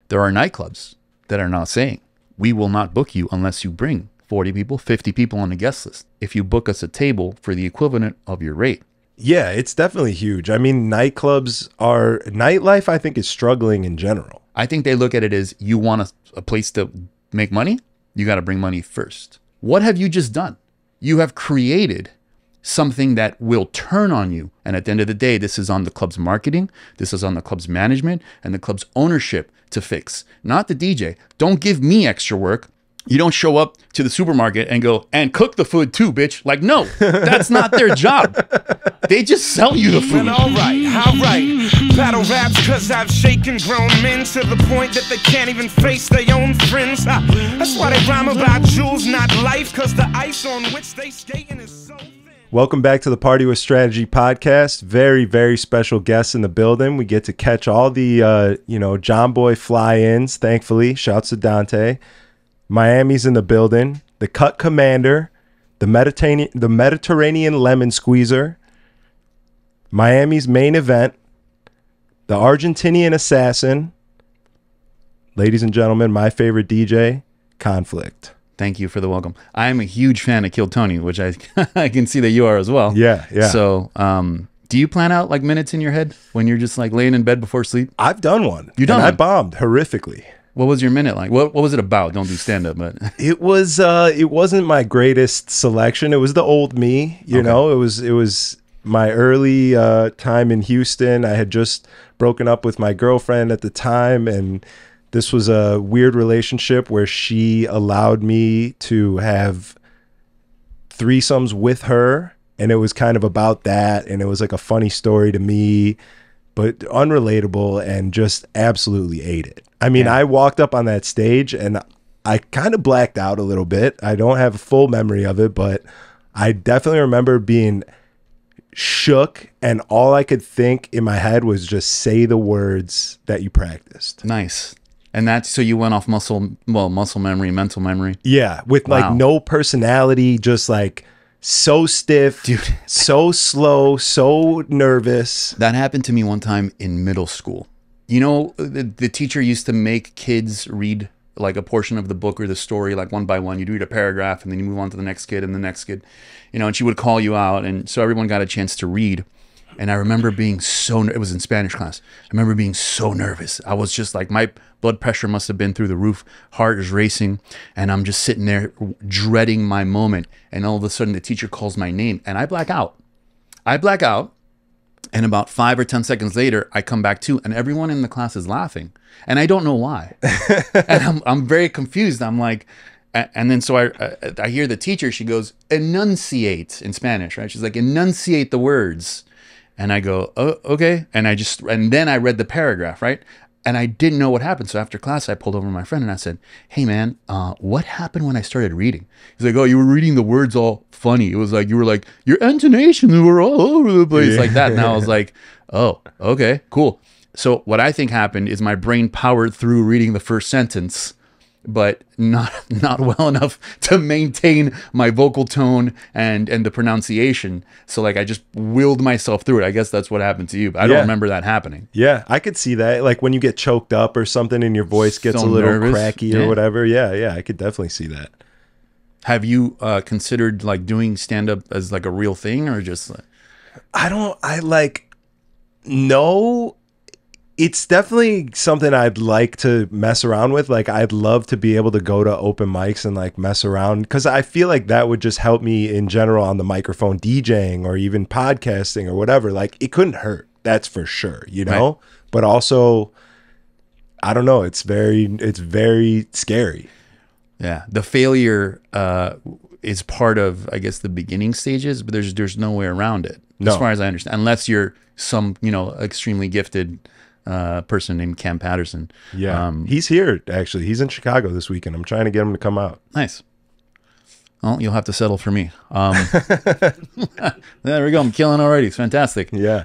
There are nightclubs that are now saying, we will not book you unless you bring 40 people, 50 people on the guest list. If you book us a table for the equivalent of your rate. Yeah, it's definitely huge. I mean, nightlife, I think, is struggling in general. I think they look at it as, you want a place to make money? You got to bring money first. What have you just done? You have created something that will turn on you. And at the end of the day, this is on the club's marketing. This is on the club's management and the club's ownership to fix, not the DJ. Don't give me extra work. You don't show up to the supermarket and go, and cook the food too, bitch. Like, no, that's not their job. They just sell you the food. Well, all right. Battle raps cause I've shaken grown men to the point that they can't even face their own friends. That's why they rhyme about jewels, not life, cause the ice on which they skating is so thin. Welcome back to the Party with Strategy podcast. Very, very special guests in the building. We get to catch all the, John Boy fly-ins, thankfully. Shouts to Dante. Miami's in the building. The Cut Commander, the Mediterranean Lemon Squeezer, Miami's main event, the Argentinian Assassin, ladies and gentlemen, my favorite DJ, Conflict. Thank you for the welcome. I am a huge fan of Kill Tony, which I I can see that you are as well. Yeah. So, do you plan out like minutes in your head when you're just like laying in bed before sleep? I've done one. You done and one? I bombed horrifically. What was your minute like? What was it about? Don't do stand-up, but it wasn't my greatest selection. It was the old me, you know. It was my early time in Houston. I had just broken up with my girlfriend at the time, and this was a weird relationship where she allowed me to have threesomes with her, and it was kind of about that, and it was like a funny story to me, but unrelatable, and just absolutely ate it. I mean, I walked up on that stage and I kind of blacked out a little bit. I don't have a full memory of it, but I definitely remember being shook, and all I could think in my head was just say the words that you practiced. Nice. And that's, so you went off muscle memory, mental memory. Yeah, with like no personality, just like so stiff, dude, so slow, so nervous. That happened to me one time in middle school. You know, the teacher used to make kids read like a portion of the book or the story, like one by one. You'd read a paragraph and then you move on to the next kid and the next kid, and she would call you out. And so everyone got a chance to read. And I remember being it was in Spanish class. I remember being so nervous. I was just like, my blood pressure must have been through the roof. Heart is racing. And I'm just sitting there dreading my moment. And all of a sudden the teacher calls my name and I black out. And about 5 or 10 seconds later, I come back to, and everyone in the class is laughing. And I don't know why. And I'm very confused. I'm like, and then so I hear the teacher, she goes, enunciate in Spanish, right? She's like, enunciate the words. And I go, oh, okay. And then I read the paragraph, right? And I didn't know what happened. So after class, I pulled over my friend and I said, hey man, what happened when I started reading? He's like, oh, you were reading the words all funny. It was like, you were like, your intonations were all over the place like that. And I was like, oh, okay, cool. So what I think happened is my brain powered through reading the first sentence, but not well enough to maintain my vocal tone and the pronunciation. So like I just willed myself through it. I guess that's what happened to you, but I don't remember that happening. Yeah, I could see that. Like when you get choked up or something and your voice gets so a little nervous. cracky or whatever. Yeah, I could definitely see that. Have you considered like doing stand-up as like a real thing or just like... No. It's definitely something I'd like to mess around with. Like, I'd love to be able to go to open mics and like mess around, because I feel like that would just help me in general on the microphone, DJing or even podcasting or whatever. Like, it couldn't hurt. That's for sure, Right. But also, I don't know. It's very scary. Yeah. The failure is part of, I guess, the beginning stages, but there's no way around it. No. As far as I understand, unless you're some, extremely gifted person named Cam Patterson. Yeah, he's here actually. He's in Chicago this weekend. I'm trying to get him to come out. Nice. Well, you'll have to settle for me. There we go. I'm killing already. It's fantastic. Yeah.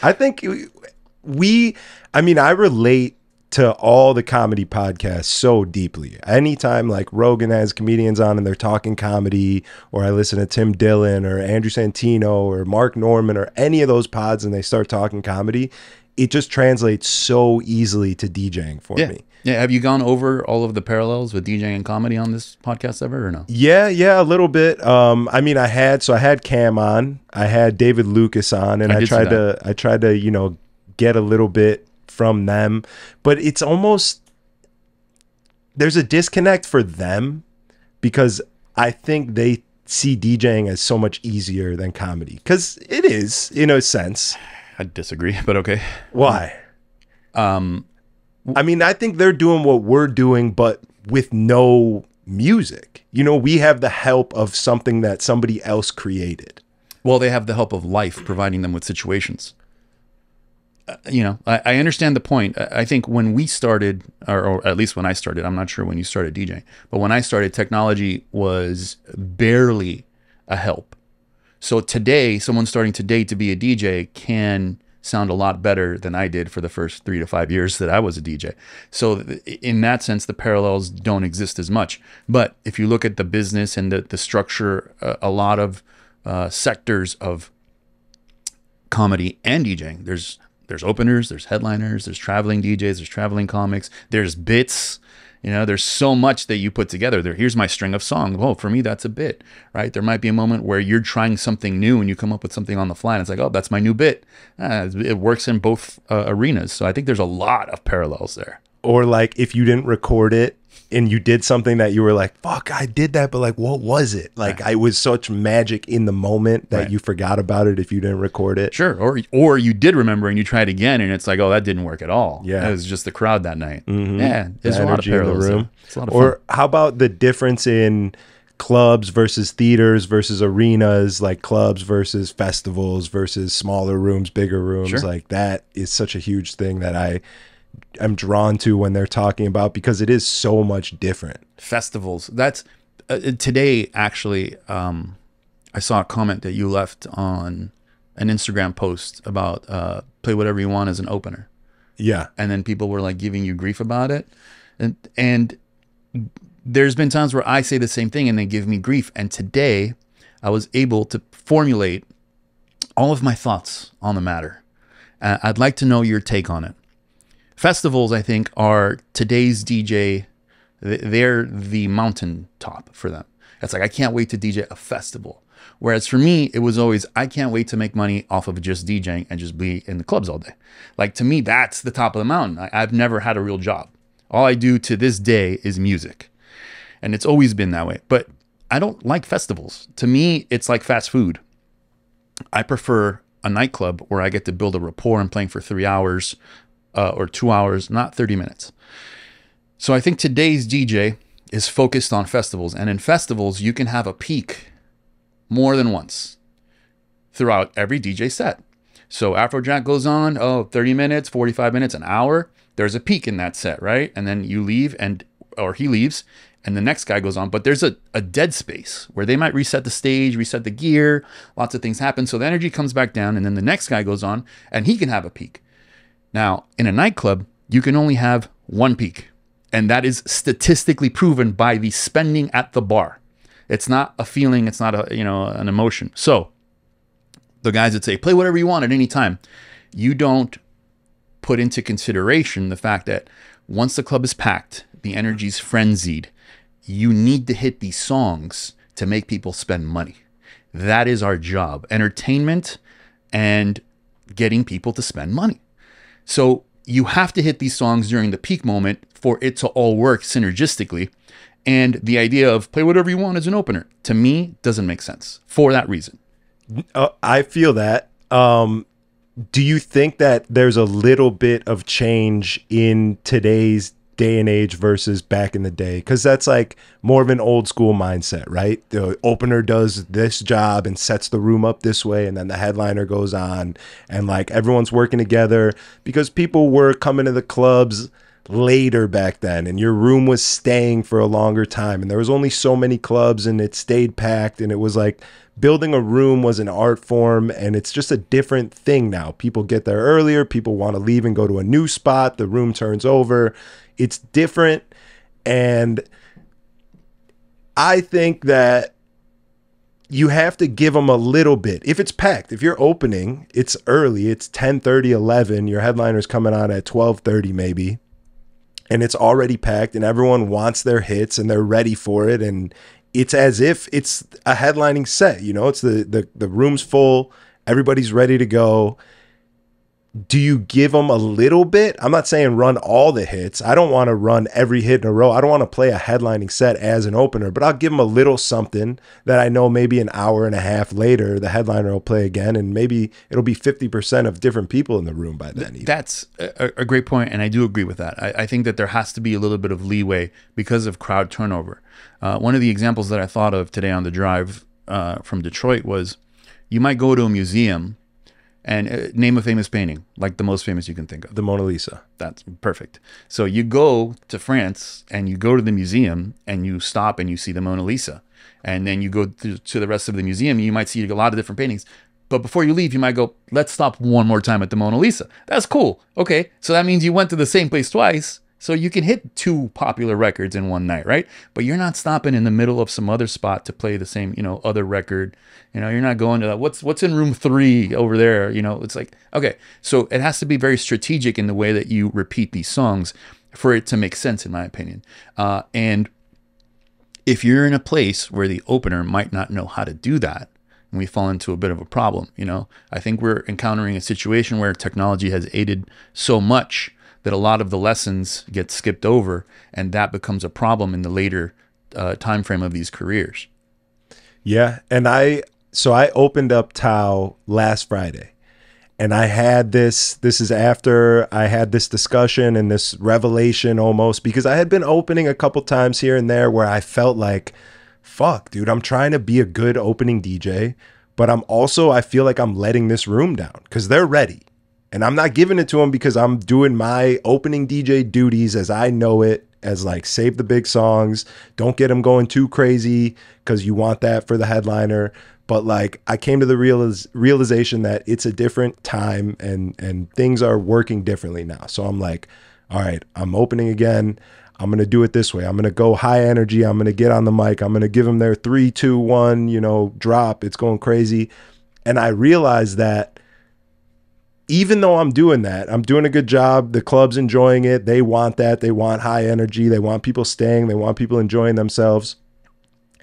I think I relate to all the comedy podcasts so deeply. Anytime like Rogan has comedians on and they're talking comedy, or I listen to Tim Dillon or Andrew Santino or Mark Norman or any of those pods and they start talking comedy, it just translates so easily to DJing for me. Yeah. Have you gone over all of the parallels with DJing and comedy on this podcast ever or no? Yeah, a little bit. I mean, I had Cam on, I had David Lucas on, and I tried to, you know, get a little bit from them, but it's almost, there's a disconnect for them because I think they see DJing as so much easier than comedy, because it is in a sense. I disagree, but okay. Why? I mean, I think they're doing what we're doing, but with no music. You know, we have the help of something that somebody else created. Well, they have the help of life providing them with situations. You know, I understand the point. I think when we started, or at least when I started, I'm not sure when you started DJing, but when I started, technology was barely a help. So today, someone starting today to be a DJ can sound a lot better than I did for the first 3 to 5 years that I was a DJ. So in that sense, the parallels don't exist as much. But if you look at the business and the structure, a lot of sectors of comedy and DJing, there's openers, there's headliners, there's traveling DJs, there's traveling comics, there's bits. You know, there's so much that you put together. Here's my string of songs. Well, for me, that's a bit, right? There might be a moment where you're trying something new and you come up with something on the fly and it's like, oh, that's my new bit. It works in both arenas. So I think there's a lot of parallels there. Or like if you didn't record it and you did something that you were like, fuck, I did that, but like, what was it? Like, I was such magic in the moment that you forgot about it if you didn't record it. Sure. Or you did remember and you tried again and it's like, oh, that didn't work at all. Yeah. It was just the crowd that night. Mm-hmm. Yeah. There's a lot of parallels in the room. It's a lot of or fun. How about the difference in clubs versus theaters versus arenas, like clubs versus festivals versus smaller rooms, bigger rooms? Sure. Like that is such a huge thing that I'm drawn to when they're talking about, because it is so much different. Festivals. That's today, actually, I saw a comment that you left on an Instagram post about play whatever you want as an opener. Yeah. And then people were like giving you grief about it. And there's been times where I say the same thing and they give me grief. And today I was able to formulate all of my thoughts on the matter. I'd like to know your take on it. Festivals, I think, are today's DJ. They're the mountaintop for them. It's like, I can't wait to DJ a festival. Whereas for me, it was always, I can't wait to make money off of just DJing and just be in the clubs all day. Like, to me, that's the top of the mountain. I've never had a real job. All I do to this day is music. And it's always been that way. But I don't like festivals. To me, it's like fast food. I prefer a nightclub where I get to build a rapport and playing for 3 hours or 2 hours, not 30 minutes. So I think today's DJ is focused on festivals. And in festivals, you can have a peak more than once throughout every DJ set. So Afrojack goes on, 30 minutes, 45 minutes, an hour. There's a peak in that set, right? And then you leave or he leaves and the next guy goes on. But there's a dead space where they might reset the stage, reset the gear. Lots of things happen. So the energy comes back down and then the next guy goes on and he can have a peak. Now, in a nightclub, you can only have one peak. And that is statistically proven by the spending at the bar. It's not a feeling. It's not an emotion. So the guys that say, play whatever you want at any time, you don't put into consideration the fact that once the club is packed, the energy's frenzied, you need to hit these songs to make people spend money. That is our job. Entertainment and getting people to spend money. So you have to hit these songs during the peak moment for it to all work synergistically. And the idea of play whatever you want as an opener, to me, doesn't make sense for that reason. I feel that. Do you think that there's a little bit of change in today's day and age versus back in the day? Because that's like more of an old school mindset, right? The opener does this job and sets the room up this way, and then the headliner goes on, and like everyone's working together, because people were coming to the clubs later back then and your room was staying for a longer time and there was only so many clubs and it stayed packed, and it was like building a room was an art form, and it's just a different thing now. People get there earlier, people want to leave and go to a new spot, the room turns over. It's different. And I think that you have to give them a little bit. If it's packed, if you're opening, it's early, it's 10:30, 11, your headliner's coming on at 12:30 maybe, and it's already packed and everyone wants their hits and they're ready for it, and it's as if it's a headlining set, you know, it's the room's full, everybody's ready to go. Do you give them a little bit? I'm not saying run all the hits. I don't want to run every hit in a row. I don't want to play a headlining set as an opener, but I'll give them a little something that I know maybe an hour and a half later, the headliner will play again, and maybe it'll be 50% of different people in the room by then. That's a great point, and I do agree with that. I think that there has to be a little bit of leeway because of crowd turnover. One of the examples that I thought of today on the drive from Detroit was you might go to a museum and name a famous painting, like the most famous you can think of. The Mona Lisa. That's perfect. So you go to France and you go to the museum and you stop and you see the Mona Lisa. And then you go to the rest of the museum and you might see a lot of different paintings. But before you leave, you might go, let's stop one more time at the Mona Lisa. That's cool. Okay, so that means you went to the same place twice. So you can hit 2 popular records in one night, right? But you're not stopping in the middle of some other spot to play the same, you know, other record. You know, you're not going to that. What's in room 3 over there? You know, it's like, okay. So it has to be very strategic in the way that you repeat these songs for it to make sense, in my opinion. And if you're in a place where the opener might not know how to do that, and we fall into a bit of a problem, you know, I think we're encountering a situation where technology has aided so much that a lot of the lessons get skipped over, and that becomes a problem in the later time frame of these careers. Yeah, and I opened up Tao last Friday, and I had this is after I had this discussion and this revelation almost, because I had been opening a couple times here and there where I felt like, fuck, dude, I'm trying to be a good opening DJ, but I feel like I'm letting this room down because they're ready. And I'm not giving it to them because I'm doing my opening DJ duties as I know it, as like save the big songs, don't get them going too crazy because you want that for the headliner. But like I came to the realization that it's a different time and things are working differently now. So I'm like, all right, I'm opening again. I'm going to do it this way. I'm going to go high energy. I'm going to get on the mic. I'm going to give them their 3, 2, 1, you know, drop. It's going crazy. And I realized that even though I'm doing that, I'm doing a good job. The club's enjoying it. They want that. They want high energy. They want people staying. They want people enjoying themselves.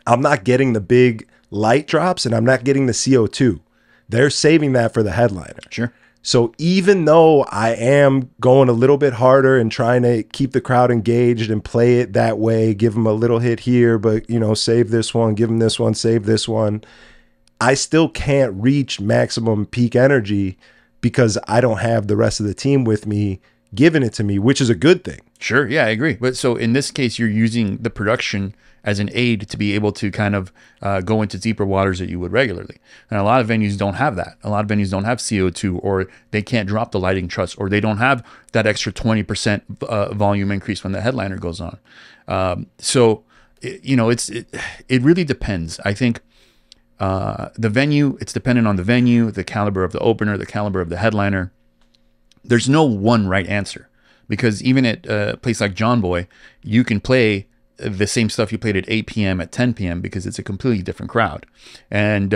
I'm not getting the big light drops and I'm not getting the CO2. They're saving that for the headliner. Sure. So even though I am going a little bit harder and trying to keep the crowd engaged and play it that way, give them a little hit here, but, you know, save this one, give them this one, save this one, I still can't reach maximum peak energy because I don't have the rest of the team with me giving it to me, which is a good thing. Sure. Yeah, I agree. But so in this case, you're using the production as an aid to be able to kind of go into deeper waters that you would regularly. And a lot of venues don't have that. A lot of venues don't have CO2, or they can't drop the lighting truss, or they don't have that extra 20% volume increase when the headliner goes on. So, you know, it really depends. I think the venue, it's dependent on the venue, the caliber of the opener, the caliber of the headliner. There's no one right answer, because even at a place like John Boy, you can play the same stuff you played at 8 p.m. at 10 p.m. because it's a completely different crowd. And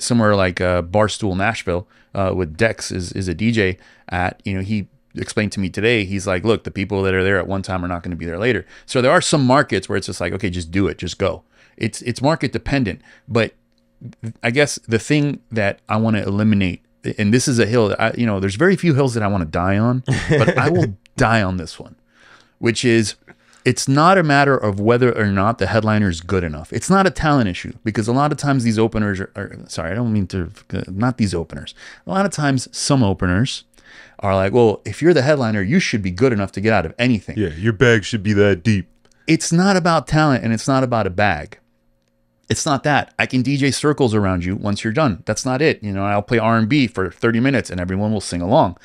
somewhere like Barstool Nashville with Dex is a DJ at, you know, he explained to me today, he's like, look, the people that are there at one time are not going to be there later. So there are some markets where it's just like, okay, just do it, just go. It's market dependent. But I guess the thing that I want to eliminate, and this is a hill that you know, there's very few hills that I want to die on, but I will die on this one, which is, it's not a matter of whether or not the headliner is good enough. It's not a talent issue, because a lot of times these openers are sorry, I don't mean to, not these openers. A lot of times some openers are like, well, if you're the headliner, you should be good enough to get out of anything. Yeah, your bag should be that deep. It's not about talent, and it's not about a bag. It's not that. I can DJ circles around you once you're done. That's not it. You know, I'll play R&B for 30 minutes and everyone will sing along.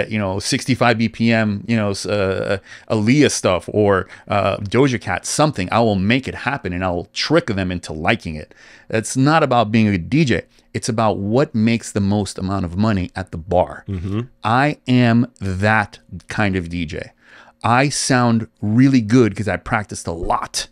You know, 65 BPM, you know, Aaliyah stuff or Doja Cat, something. I will make it happen and I will trick them into liking it. It's not about being a good DJ. It's about what makes the most amount of money at the bar. Mm-hmm. I am that kind of DJ. I sound really good because I practiced a lot.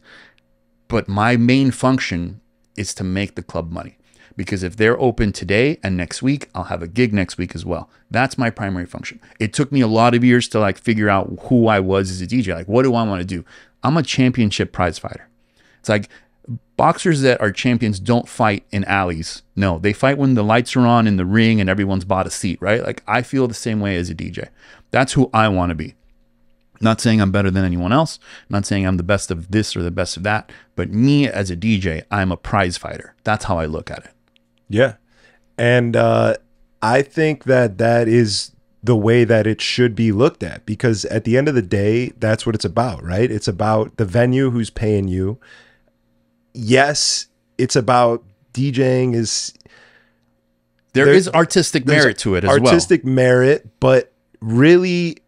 But my main function is to make the club money. because if they're open today and next week, I'll have a gig next week as well. That's my primary function. It took me a lot of years to like figure out who I was as a DJ. Like, what do I want to do? I'm a championship prize fighter. It's like boxers that are champions don't fight in alleys. No, they fight when the lights are on in the ring and everyone's bought a seat, right? Like, I feel the same way as a DJ. That's who I want to be. Not saying I'm better than anyone else. Not saying I'm the best of this or the best of that. But me as a DJ, I'm a prize fighter. That's how I look at it. Yeah. And I think that that is the way that it should be looked at, because at the end of the day, that's what it's about, right? It's about the venue who's paying you. Yes, it's about DJing is... There is artistic merit to it as well. Artistic merit, but really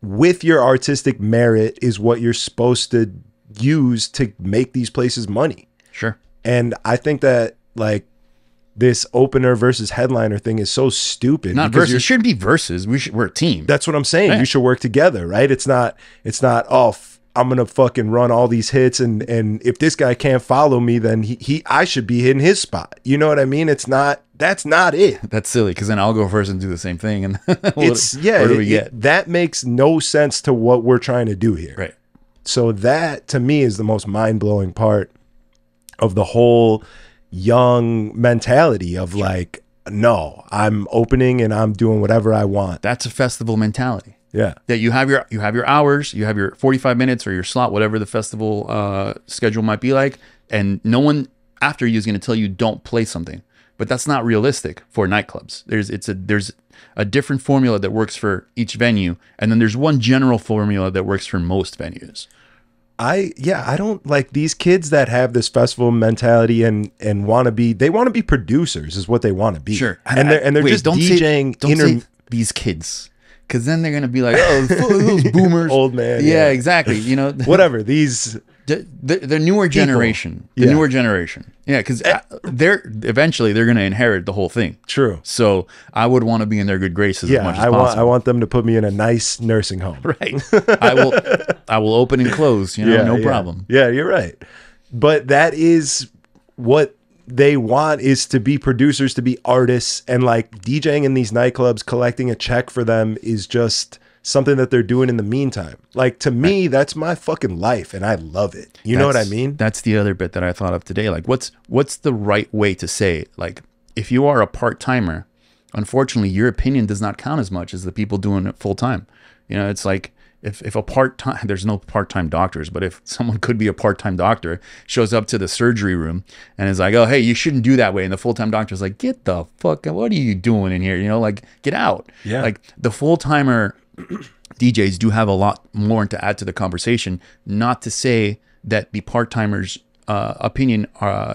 with your artistic merit is what you're supposed to use to make these places money. Sure. And I think that like this opener versus headliner thing is so stupid. Not versus. It shouldn't be versus. We're a team. That's what I'm saying. Right. You should work together, right? It's not, oh, I'm going to fucking run all these hits. And if this guy can't follow me, then I should be hitting his spot. You know what I mean? That's not it. That's silly, because then I'll go first and do the same thing. And what do we get? That makes no sense to what we're trying to do here. Right. So that to me is the most mind-blowing part of the whole young mentality of like, no, I'm opening and I'm doing whatever I want. That's a festival mentality. Yeah. That you have your hours, you have your 45 minutes or your slot, whatever the festival schedule might be like, and no one after you is going to tell you don't play something. But that's not realistic for nightclubs. There's a different formula that works for each venue, and then there's one general formula that works for most venues. I don't like these kids that have this festival mentality and want to be producers is what they want to be. Sure. And they're just DJing. Don't say these kids, because then they're going to be like, oh, those boomers. Old man. Yeah, exactly. You know, whatever. These... The newer generation. Newer generation. Yeah, because eventually they're going to inherit the whole thing. True. So I would want to be in their good graces as much as possible. I want them to put me in a nice nursing home. Right. I will open and close, no problem. Yeah, you're right. But that is what they want, is to be producers, to be artists, and like DJing in these nightclubs, collecting a check for them is just something that they're doing in the meantime. Like, to me, that's my fucking life, and I love it. You know what I mean? That's the other bit that I thought of today. Like, what's the right way to say it? Like, if you are a part-timer, unfortunately, your opinion does not count as much as the people doing it full-time. It's like, if a part-time, there's no part-time doctors, but if someone could be a part-time doctor, shows up to the surgery room and is like, oh, hey, you shouldn't do that way. And the full-time doctor's like, get the fuck, what are you doing in here? Like, get out. Yeah. Like, the full-timer DJs do have a lot more to add to the conversation, not to say that the part-timers opinion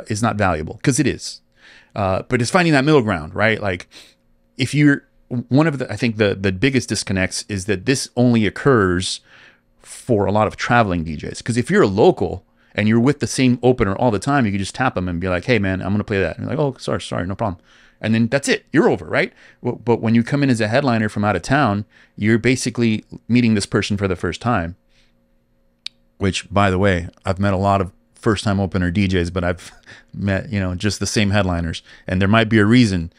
is not valuable, because it is, but it's finding that middle ground, right? Like, if you're I think the biggest disconnects is that this only occurs for a lot of traveling DJs, because if you're a local and you're with the same opener all the time, you can just tap them and be like, hey man, I'm gonna play that, and you're like, oh, sorry, no problem. And then that's it. You're over, right? But when you come in as a headliner from out of town, you're basically meeting this person for the first time. Which, by the way, I've met a lot of first-time opener DJs, but I've met, just the same headliners. And there might be a reason,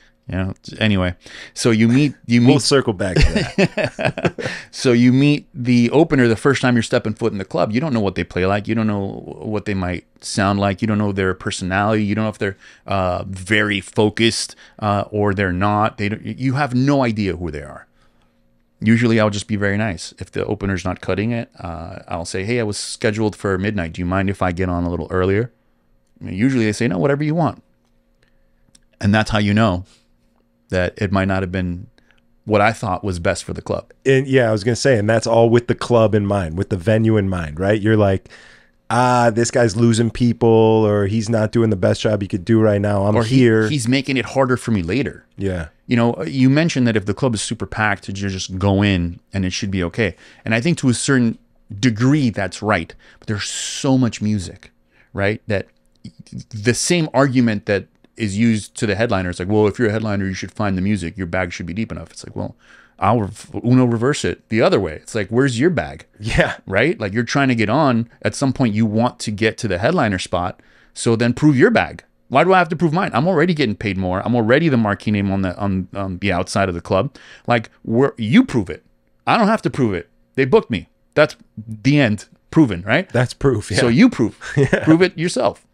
Anyway, so you meet. We'll circle back to that. So you meet the opener the first time you're stepping foot in the club. You don't know what they play like. You don't know what they might sound like. You don't know their personality. You don't know if they're very focused or they're not. You have no idea who they are. Usually I'll just be very nice. If the opener's not cutting it, I'll say, hey, I was scheduled for midnight. Do you mind if I get on a little earlier? Usually they say, no, whatever you want. And that's how you know that it might not have been what I thought was best for the club. And yeah, I was going to say, and that's all with the club in mind, with the venue in mind, right? You're like, this guy's losing people, or he's not doing the best job he could do right now. I'm here. He's making it harder for me later. Yeah. You mentioned that if the club is super packed, you just go in and it should be okay. And I think to a certain degree, that's right. But there's so much music, right? That the same argument that is used to the headliner. It's like, well, if you're a headliner, you should find the music. Your bag should be deep enough. It's like, well, I'll reverse it the other way. It's like, where's your bag? Yeah. Right? Like, you're trying to get on. At some point, you want to get to the headliner spot. So then prove your bag. Why do I have to prove mine? I'm already getting paid more. I'm already the marquee name on the outside of the club. Like, you prove it. I don't have to prove it. They booked me. That's the end. Proven, right? That's proof. Yeah. So you prove it yourself.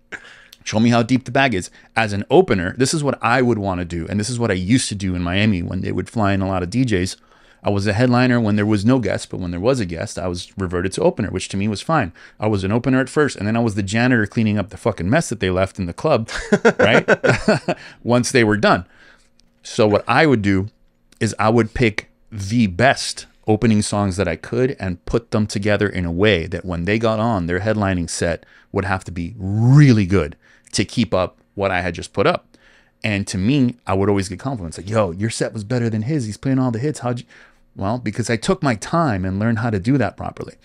Show me how deep the bag is. As an opener, this is what I would want to do, and this is what I used to do in Miami when they would fly in a lot of DJs. I was a headliner when there was no guest, but when there was a guest, I was reverted to opener, which to me was fine. I was an opener at first, and then I was the janitor cleaning up the fucking mess that they left in the club, right? Once they were done. So what I would do is I would pick the best opening songs that I could and put them together in a way that when they got on, their headlining set would have to be really good to keep up what I had just put up. And to me, I would always get compliments like, yo, your set was better than his. He's playing all the hits. How'd you? Well, because I took my time and learned how to do that properly.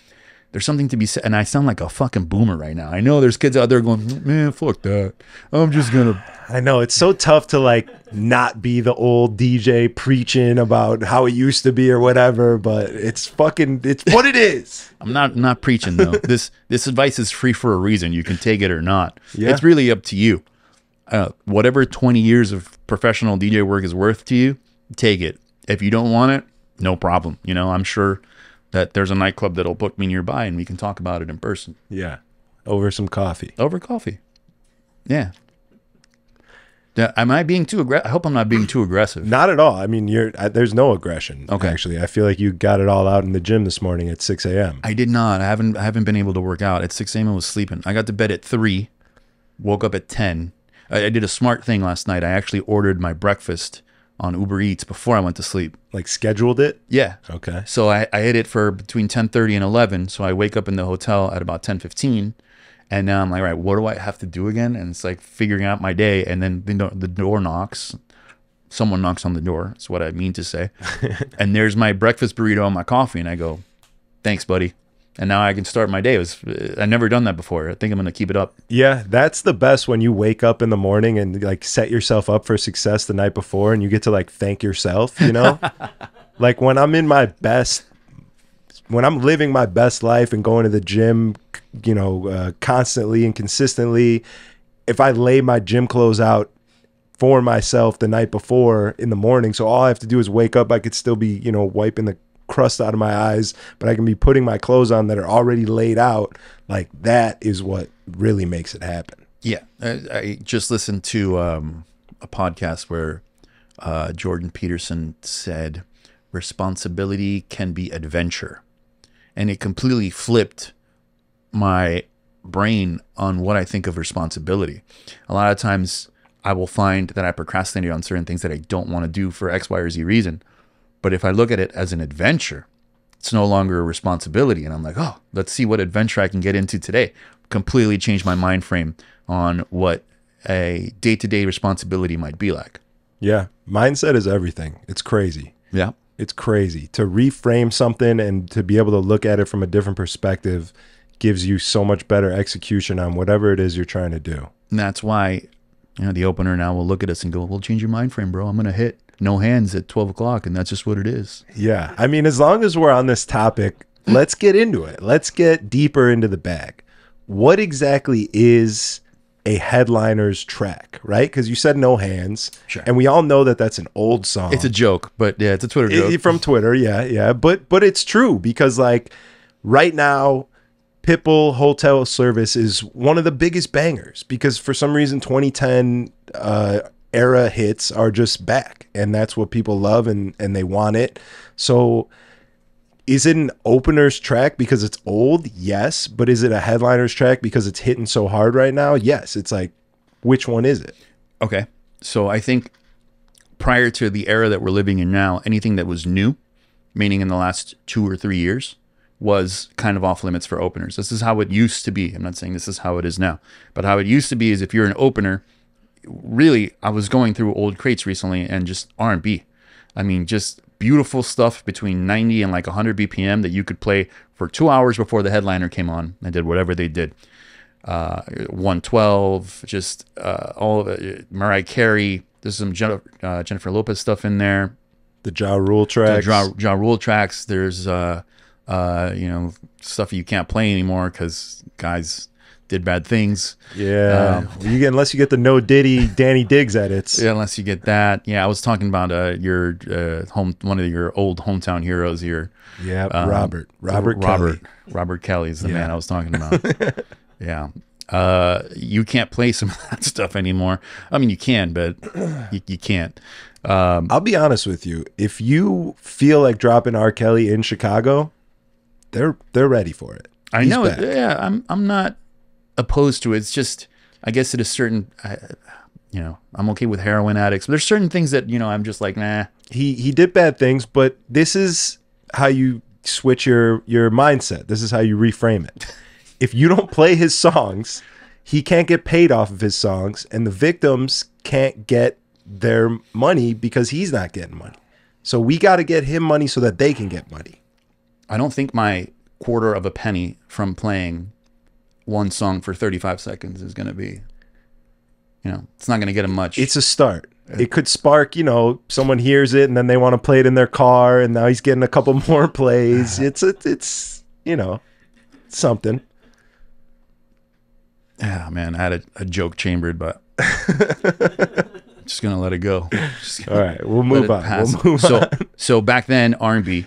There's something to be said. And I sound like a fucking boomer right now. I know there's kids out there going, man, fuck that. I'm just going to. I know. It's so tough to like not be the old DJ preaching about how it used to be or whatever, but it's what it is. I'm not preaching though. This advice is free for a reason. You can take it or not. Yeah. It's really up to you. Whatever 20 years of professional DJ work is worth to you, take it. If you don't want it, no problem. You know, I'm sure that there's a nightclub that'll book me nearby and we can talk about it in person. Yeah. Over some coffee. Over coffee. Yeah. Am I being too aggressive? I hope I'm not being too aggressive. Not at all. I mean, there's no aggression. Okay. Actually, I feel like you got it all out in the gym this morning at 6 a.m. I did not. I haven't been able to work out. At 6 a.m. I was sleeping. I got to bed at 3, woke up at 10. I did a smart thing last night. I actually ordered my breakfast on Uber Eats before I went to sleep. Like scheduled it? Yeah. Okay. So I hit it for between 10:30 and 11. So I wake up in the hotel at about 10:15. And now I'm like, right, what do I have to do again? And it's like figuring out my day. And then the door knocks. Someone knocks on the door. That's what I mean to say. And there's my breakfast burrito and my coffee. And I go, thanks, buddy. And now I can start my day. I've never done that before. I think I'm going to keep it up. Yeah, that's the best when you wake up in the morning and like set yourself up for success the night before and you get to like thank yourself, you know? Like when I'm living my best life and going to the gym, you know, constantly and consistently, if I lay my gym clothes out for myself the night before in the morning, so all I have to do is wake up, I could still be, you know, wiping the crust out of my eyes, but I can be putting my clothes on that are already laid out. Like that is what really makes it happen. Yeah. I just listened to a podcast where Jordan Peterson said responsibility can be adventure. And it completely flipped my brain on what I think of responsibility. A lot of times I will find that I procrastinate on certain things that I don't want to do for X, Y, or Z reason. But if I look at it as an adventure, it's no longer a responsibility. And I'm like, oh, let's see what adventure I can get into today. Completely changed my mind frame on what a day-to-day responsibility might be like. Yeah. Mindset is everything. It's crazy. Yeah. It's crazy. To reframe something and to be able to look at it from a different perspective gives you so much better execution on whatever it is you're trying to do. And that's why, you know, the opener now will look at us and go, we'll change your mind frame, bro. I'm going to hit no hands at 12 o'clock, and that's just what it is. Yeah. I mean, as long as we're on this topic, let's get into it. Let's get deeper into the bag. What exactly is a headliner's track, right? Because you said no hands. Sure. And we all know that that's an old song. It's a joke, but yeah, it's a Twitter joke. From Twitter, yeah. But it's true because like right now, Pitbull Hotel Service is one of the biggest bangers because for some reason 2010 era hits are just back and that's what people love and they want it. So is it an opener's track because it's old? Yes. But is it a headliner's track because it's hitting so hard right now? Yes. It's like, which one is it? Okay. So I think prior to the era that we're living in now, anything that was new, meaning in the last 2 or 3 years, was kind of off limits for openers. This is how it used to be. I'm not saying this is how it is now, but how it used to be is if you're an opener, really, I was going through old crates recently and just R&B. I mean, just beautiful stuff between 90 and like 100 BPM that you could play for 2 hours before the headliner came on and did whatever they did. 112, just all of it. Mariah Carey. There's some Jennifer Lopez stuff in there. The Ja Rule tracks. Ja Rule tracks. There's you know, stuff you can't play anymore because guys did bad things. Yeah, unless you get the No Diddy Danny Diggs edits. Yeah, unless you get that. Yeah, I was talking about your one of your old hometown heroes here. Yeah, Robert Kelly is the man I was talking about. Yeah. You can't play some of that stuff anymore. I mean, you can, but you can't. I'll be honest with you. If you feel like dropping R. Kelly in Chicago, they're ready for it. I know. Yeah, I'm not opposed to it. It's just, I guess at a certain, I'm okay with heroin addicts. But there's certain things that, I'm just like, nah. He did bad things, but this is how you switch your mindset. This is how you reframe it. If you don't play his songs, he can't get paid off of his songs, and the victims can't get their money because he's not getting money. So we got to get him money so that they can get money. I don't think my quarter of a penny from playing one song for 35 seconds is going to be, it's not going to get him much. It's a start. It could spark, someone hears it and then they want to play it in their car, and now he's getting a couple more plays. It's something. Yeah, man, I had a joke chambered, but just gonna let it go. All right, we'll move on. So back then, R&B,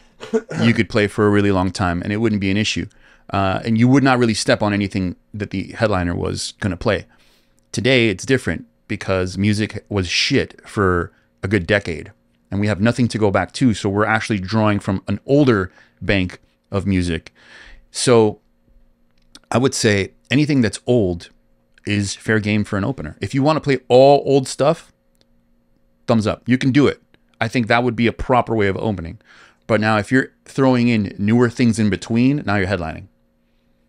you could play for a really long time, and it wouldn't be an issue, and you would not really step on anything that the headliner was gonna play. Today, it's different because music was shit for a good decade, and we have nothing to go back to. So we're actually drawing from an older bank of music. So I would say anything that's old is fair game for an opener. If you want to play all old stuff, thumbs up. You can do it. I think that would be a proper way of opening. But now if you're throwing in newer things in between, now you're headlining,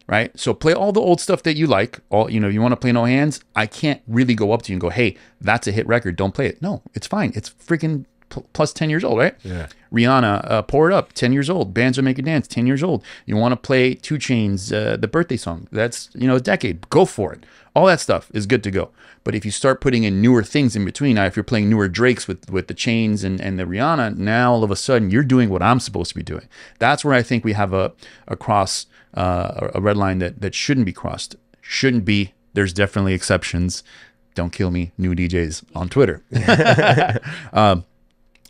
right? So play all the old stuff that you like. You want to play No Hands? I can't really go up to you and go, hey, that's a hit record. Don't play it. No, it's fine. It's freaking plus 10 years old, right? Yeah. Rihanna, Pour It Up, 10 years old. Bands Will Make You Dance, 10 years old. You want to play 2 Chainz, the birthday song. That's, a decade. Go for it. All that stuff is good to go. But if you start putting in newer things in between, now if you're playing newer Drakes with the Chainz and the Rihanna, now all of a sudden you're doing what I'm supposed to be doing. That's where I think we have a red line that shouldn't be crossed. Shouldn't be. There's definitely exceptions. Don't kill me, new DJs on Twitter.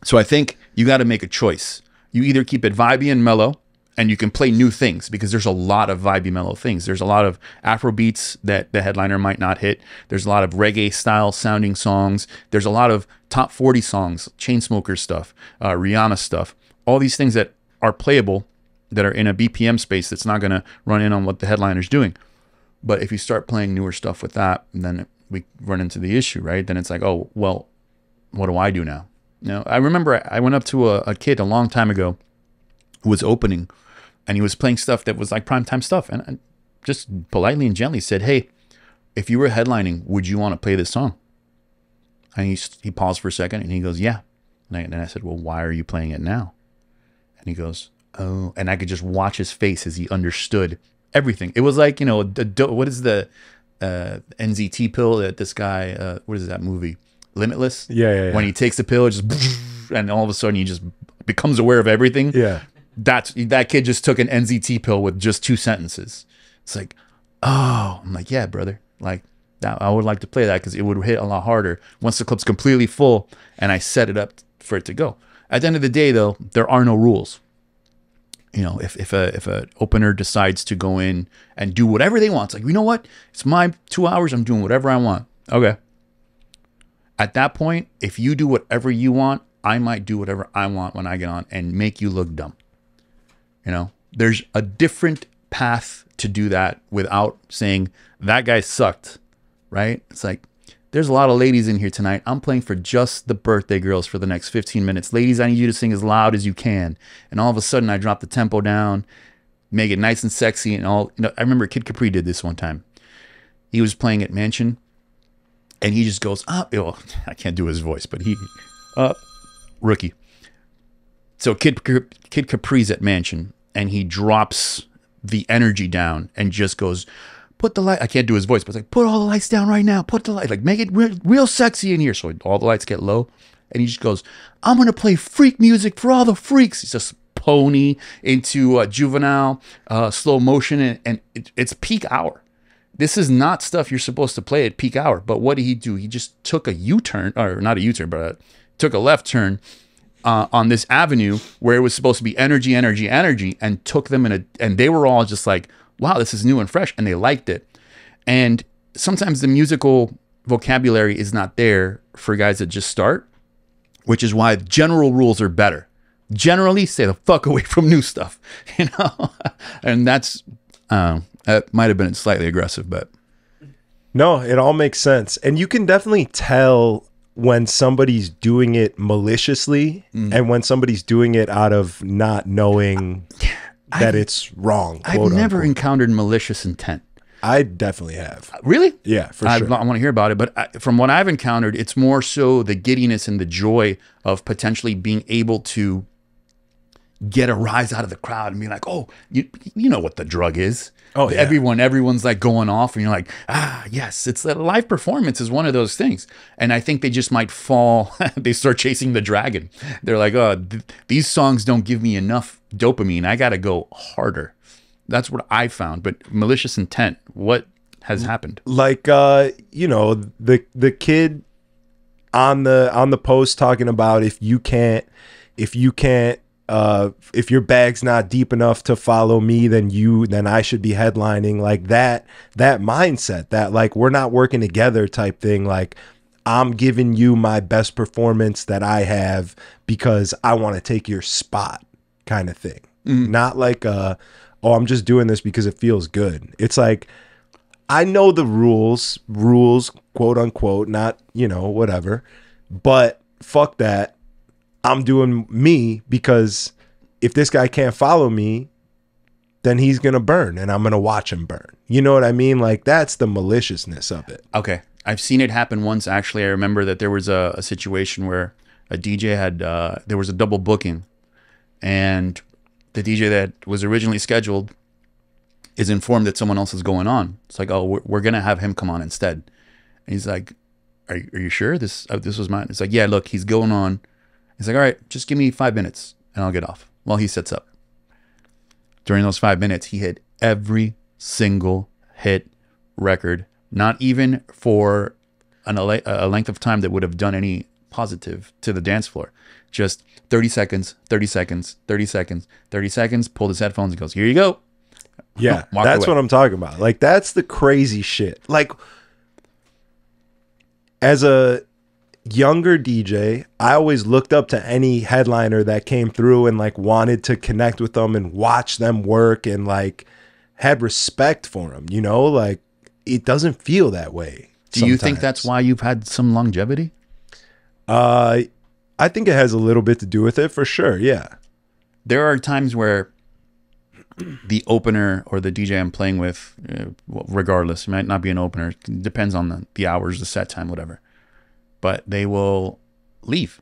So I think you got to make a choice. You either keep it vibey and mellow, and you can play new things because there's a lot of vibey, mellow things. There's a lot of Afro beats that the headliner might not hit. There's a lot of reggae style sounding songs. There's a lot of top 40 songs, Chainsmokers stuff, Rihanna stuff. All these things that are playable, that are in a BPM space that's not going to run in on what the headliner's doing. But if you start playing newer stuff with that, then we run into the issue, right? Then it's like, oh, well, what do I do now? I remember I went up to a kid a long time ago who was opening, and he was playing stuff that was like primetime stuff. And I just politely and gently said, hey, if you were headlining, would you want to play this song? And he paused for a second, and he goes, yeah. And I said, well, why are you playing it now? And he goes, oh. And I could just watch his face as he understood everything. It was like, what is the NZT pill that this guy, what is that movie? Limitless. Yeah. When he takes the pill, it just and all of a sudden he just becomes aware of everything. Yeah. That kid just took an NZT pill with just 2 sentences. It's like, oh, I'm like, yeah, brother. Like that, I would like to play that because it would hit a lot harder once the club's completely full and I set it up for it to go. At the end of the day, though, there are no rules. If a opener decides to go in and do whatever they want, it's like, you know what? It's my 2 hours. I'm doing whatever I want. Okay. At that point, if you do whatever you want, I might do whatever I want when I get on and make you look dumb. There's a different path to do that without saying that guy sucked, right? It's like, there's a lot of ladies in here tonight. I'm playing for just the birthday girls for the next 15 minutes. Ladies, I need you to sing as loud as you can. And all of a sudden, I drop the tempo down, make it nice and sexy and all. I remember Kid Capri did this one time. He was playing at Mansion. And he just goes, I can't do his voice, but rookie. So Kid Capri's at Mansion, and he drops the energy down and just goes, put the light. I can't do his voice, but it's like, put all the lights down right now. Put the light, like make it real sexy in here. So all the lights get low, and he just goes, I'm gonna play freak music for all the freaks. He's just pony into Juvenile, slow motion, and it's peak hour. This is not stuff you're supposed to play at peak hour. But what did he do? He just took a U-turn, or not a U-turn, but took a left turn on this avenue where it was supposed to be energy, and took them and they were all just like, wow, this is new and fresh, and they liked it. And sometimes the musical vocabulary is not there for guys that just start, which is why general rules are better. Generally, stay the fuck away from new stuff, you know? And that's, that might have been slightly aggressive, but. No, it all makes sense. And you can definitely tell when somebody's doing it maliciously and when somebody's doing it out of not knowing that it's wrong. I've never encountered malicious intent. I definitely have. Really? Yeah, for sure. I want to hear about it, but from what I've encountered, it's more so the giddiness and the joy of potentially being able to get a rise out of the crowd and be like, oh, you know what the drug is. Oh, yeah. Everyone's like going off, and you're like, yes, it's that live performance is one of those things. And I think they just might fall. They start chasing the dragon. They're like, oh, these songs don't give me enough dopamine. I got to go harder. That's what I found. But malicious intent, what has happened? Like, you know, the kid on the post talking about if your bag's not deep enough to follow me, then I should be headlining. Like that mindset, that like we're not working together type thing. Like I'm giving you my best performance that I have because I want to take your spot kind of thing. Not like I'm just doing this because it feels good. It's like, I know the rules, quote unquote, not, you know, whatever, but fuck that. I'm doing me because if this guy can't follow me, then he's going to burn and I'm going to watch him burn. You know what I mean? Like that's the maliciousness of it. Okay. I've seen it happen once. Actually, I remember that there was a situation where a DJ had, there was a double booking, and the DJ that was originally scheduled is informed that someone else is going on. It's like, oh, we're going to have him come on instead. And he's like, are you sure this was mine? It's like, yeah, look, he's going on. He's like, all right, just give me 5 minutes and I'll get off while he sets up. During those 5 minutes, he hit every single hit record, not even for a length of time that would have done any positive to the dance floor. Just 30 seconds, 30 seconds, 30 seconds, 30 seconds, pulled his headphones and goes, here you go. Yeah, that's what I'm talking about. Like, that's the crazy shit. Like, as a younger DJ, I always looked up to any headliner that came through and like wanted to connect with them and watch them work and like had respect for them, you know? Like, it doesn't feel that way. Do you think that's why you've had some longevity? I think it has a little bit to do with it, for sure. Yeah. There are times where the opener or the DJ I'm playing with, regardless, it might not be an opener. It depends on the hours, the set time, whatever. But they will leave.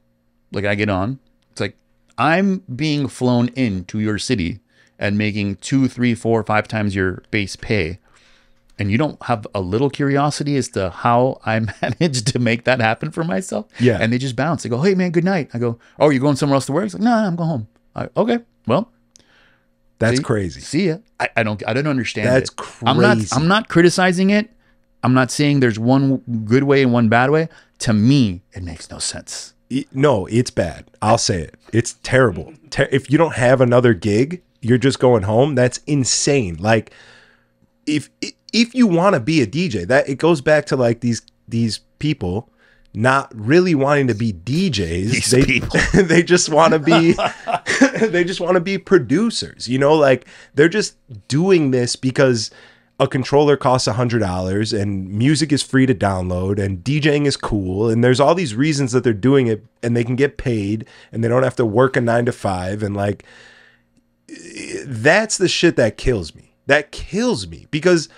Like, I get on. It's like, I'm being flown into your city and making 2, 3, 4, 5 times your base pay. And you don't have a little curiosity as to how I managed to make that happen for myself? Yeah. And they just bounce. They go, hey, man, good night. I go, oh, you're going somewhere else to work? It's like, no, I'm going home. Okay, well. That's crazy. See ya. I don't understand That's it. crazy. I'm not criticizing it. I'm not saying there's one good way and one bad way. To me, it makes no sense. No, it's bad. I'll say it. It's terrible. If you don't have another gig, you're just going home. That's insane. Like, if you want to be a DJ, that it goes back to like these people not really wanting to be DJs. They just want to be they just want to be producers, you know, like they're just doing this because a controller costs $100 and music is free to download and DJing is cool. And there's all these reasons that they're doing it and they can get paid and they don't have to work a 9 to 5. And like, that's the shit that kills me. That kills me because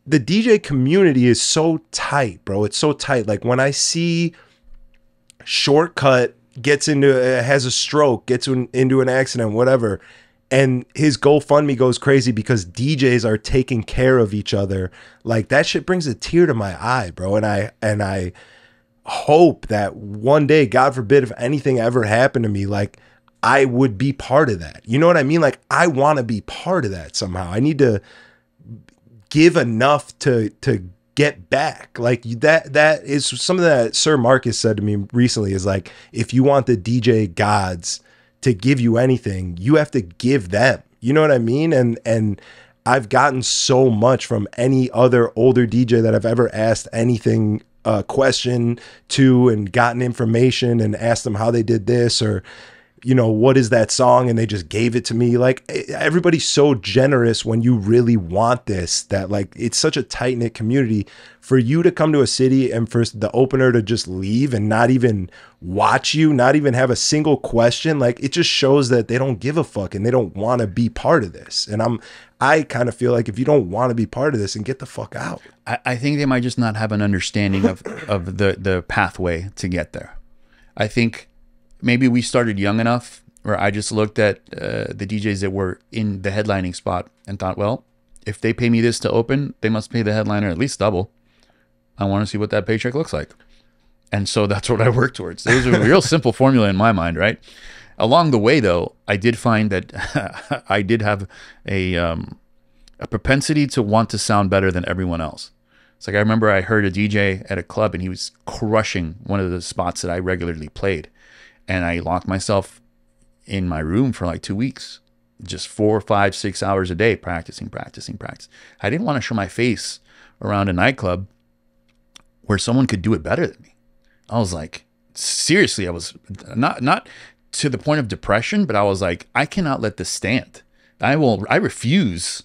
the DJ community is so tight, bro. It's so tight. Like when I see Shortcut has a stroke, gets into an accident, whatever, and his GoFundMe goes crazy because DJs are taking care of each other. Like that shit brings a tear to my eye, bro. And I hope that one day, God forbid, if anything ever happened to me, like I would be part of that. You know what I mean? Like I want to be part of that somehow. I need to give enough to get back. Like that is something that Sir Marcus said to me recently, is like, if you want the DJ gods to give you anything, you have to give them. You know what I mean? And I've gotten so much from any other older DJ that I've ever asked anything, question to, and gotten information and asked them how they did this, or, you know, what is that song? And they just gave it to me. Like, everybody's so generous when you really want this, that like, it's such a tight knit community. For you to come to a city and for the opener to just leave and not even watch you, not even have a single question, like, it just shows that they don't give a fuck and they don't want to be part of this. And I kind of feel like, if you don't want to be part of this, and get the fuck out. I think they might just not have an understanding of the pathway to get there. I think maybe we started young enough where I just looked at the DJs that were in the headlining spot and thought, well, if they pay me this to open, they must pay the headliner at least double. I want to see what that paycheck looks like. And so that's what I worked towards. It was a real simple formula in my mind, right? Along the way, though, I did find that I did have a propensity to want to sound better than everyone else. It's like, I remember I heard a DJ at a club and he was crushing one of the spots that I regularly played. And I locked myself in my room for like 2 weeks, just 4, 5, 6 hours a day, practicing. I didn't want to show my face around a nightclub where someone could do it better than me. I was like, seriously, I was not to the point of depression, but I was like, I cannot let this stand. I refuse.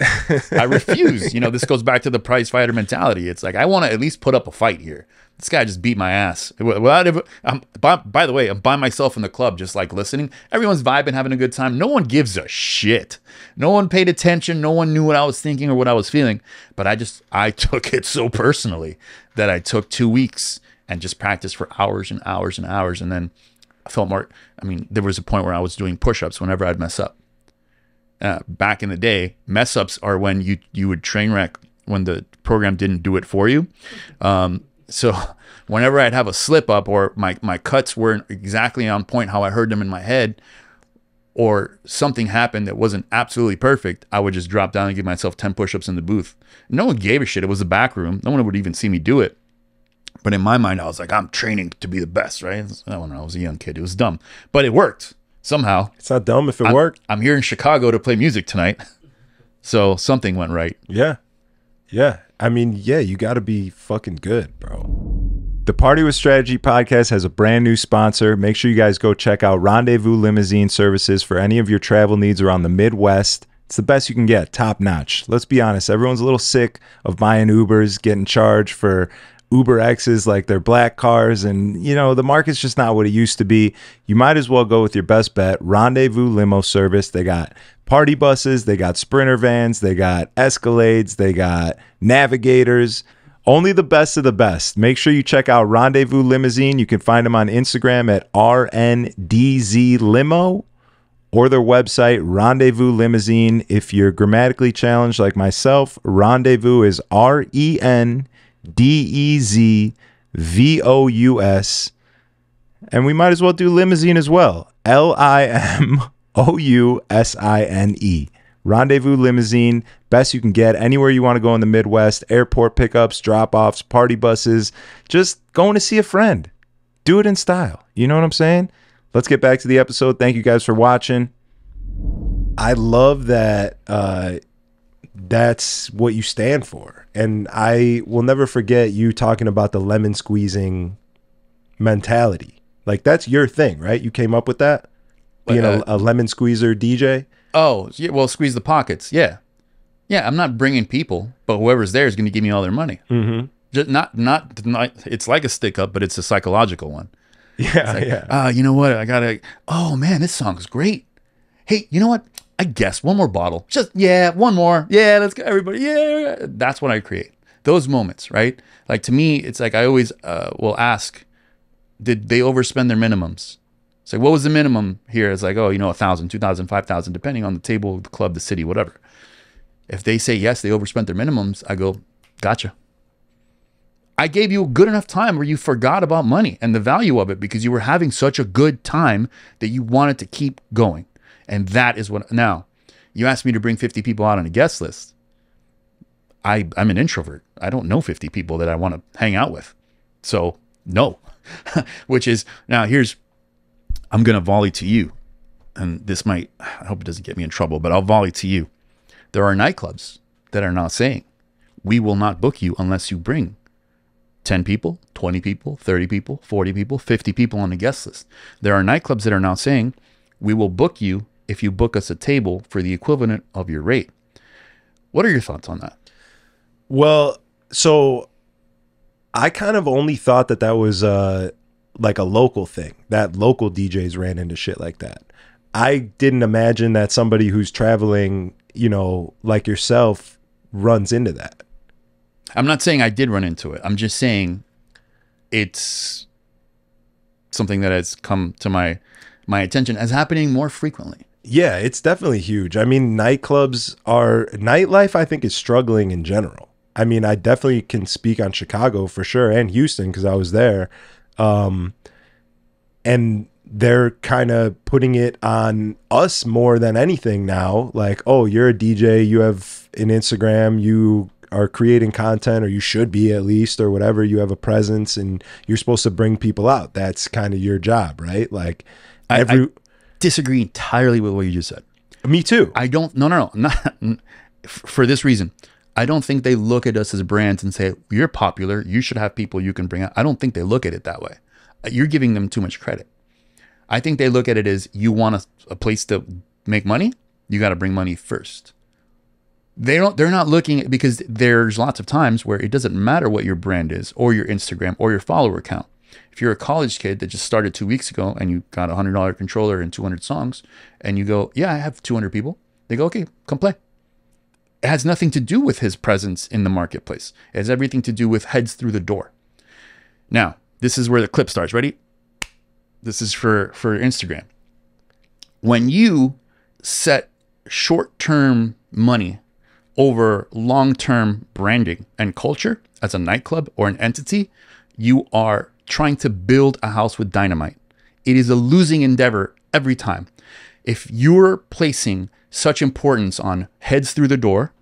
I refuse. You know, this goes back to the prize fighter mentality. It's like, I want to at least put up a fight here. This guy just beat my ass. By the way, I'm by myself in the club, just like listening. Everyone's vibing, having a good time. No one gives a shit. No one paid attention. No one knew what I was thinking or what I was feeling. But I took it so personally that I took 2 weeks and just practiced for hours and hours and hours. And then I felt more, I mean, there was a point where I was doing push-ups whenever I'd mess up. Back in the day, mess ups are when you would train wreck when the program didn't do it for you. So whenever I'd have a slip up, or my cuts weren't exactly on point how I heard them in my head, or something happened that wasn't absolutely perfect, I would just drop down and give myself 10 push-ups in the booth. No one gave a shit. It was a back room. No one would even see me do it. But in my mind, I was like, I'm training to be the best, right? I don't know. I was a young kid. It was dumb, but it worked. Somehow. It's not dumb if it worked. I'm here in Chicago to play music tonight. So something went right. Yeah. Yeah. I mean, yeah, you got to be fucking good, bro. The Party with Strategy podcast has a brand new sponsor. Make sure you guys go check out Renevu Limousine Services for any of your travel needs around the Midwest. It's the best you can get, top notch. Let's be honest, everyone's a little sick of buying Ubers, getting charged for Uber X's like they're black cars, and you know the market's just not what it used to be. You might as well go with your best bet, Renevu Limo Service. They got party buses, they got Sprinter vans, they got Escalades, they got Navigators. Only the best of the best. Make sure you check out Renevu Limousine. You can find them on Instagram at RNDZ Limo, or their website, Renevu Limousine. If you're grammatically challenged like myself, rendezvous is RENDEZVOUS. And we might as well do limousine as well. LIMOUSINE. Renevu Limousine. Best you can get anywhere you want to go in the Midwest. Airport pickups, drop-offs, party buses. Just going to see a friend. Do it in style. You know what I'm saying? Let's get back to the episode. Thank you guys for watching. I love that that's what you stand for. And I will never forget you talking about the lemon squeezing mentality. Like, that's your thing, right? You came up with that? Being a lemon squeezer DJ? Oh, yeah, well, squeeze the pockets. Yeah. Yeah, I'm not bringing people, but whoever's there is going to give me all their money. Mm-hmm. Just not, it's like a stick up, but it's a psychological one. Yeah, like, yeah. You know what? Oh man, this song's great. Hey, you know what? I guess one more bottle. One more. Yeah, let's go, everybody. Yeah. That's what I create. Those moments, right? Like, to me, it's like I always will ask, did they overspend their minimums? It's like, what was the minimum here? It's like, 1,000, 2,000, 5,000, depending on the table, the club, the city, whatever. If they say yes, they overspent their minimums, I go, gotcha. I gave you a good enough time where you forgot about money and the value of it because you were having such a good time that you wanted to keep going. And that is what, now, you asked me to bring 50 people out on a guest list. I'm an introvert. I don't know 50 people that I want to hang out with. So no, which is now I'm going to volley to you. And this might, I hope it doesn't get me in trouble, but I'll volley to you. There are nightclubs that are now saying, we will not book you unless you bring 10 people, 20 people, 30 people, 40 people, 50 people on the guest list. There are nightclubs that are now saying, we will book you if you book us a table for the equivalent of your rate. What are your thoughts on that? Well, so I kind of only thought that was like a local thing, that local DJs ran into shit like that. I didn't imagine that somebody who's traveling, you know, like yourself runs into that. I'm not saying I did run into it. I'm just saying it's something that has come to my attention as happening more frequently. Yeah, it's definitely huge. I mean, nightlife, I think, is struggling in general. I mean, I definitely can speak on Chicago for sure, and Houston, because I was there. And they're kind of putting it on us more than anything now. Like, oh, you're a DJ, you have an Instagram, you are creating content, or you should be at least, or whatever. You have a presence and you're supposed to bring people out. That's kind of your job, right? Like, I disagree entirely with what you just said. Me too. I don't, no, not for this reason. I don't think they look at us as brands and say, you're popular, you should have people you can bring out. I don't think they look at it that way. You're giving them too much credit. I think they look at it as, you want a place to make money, you got to bring money first. They're not looking at, because there's lots of times where it doesn't matter what your brand is or your Instagram or your follower count. If you're a college kid that just started 2 weeks ago and you got a $100 controller and 200 songs and you go, yeah, I have 200 people. They go, okay, come play. It has nothing to do with his presence in the marketplace. It has everything to do with heads through the door. Now, this is where the clip starts. Ready? This is for Instagram. When you set short-term money over long-term branding and culture as a nightclub or an entity, you are trying to build a house with dynamite. It is a losing endeavor every time. If you're placing such importance on heads through the door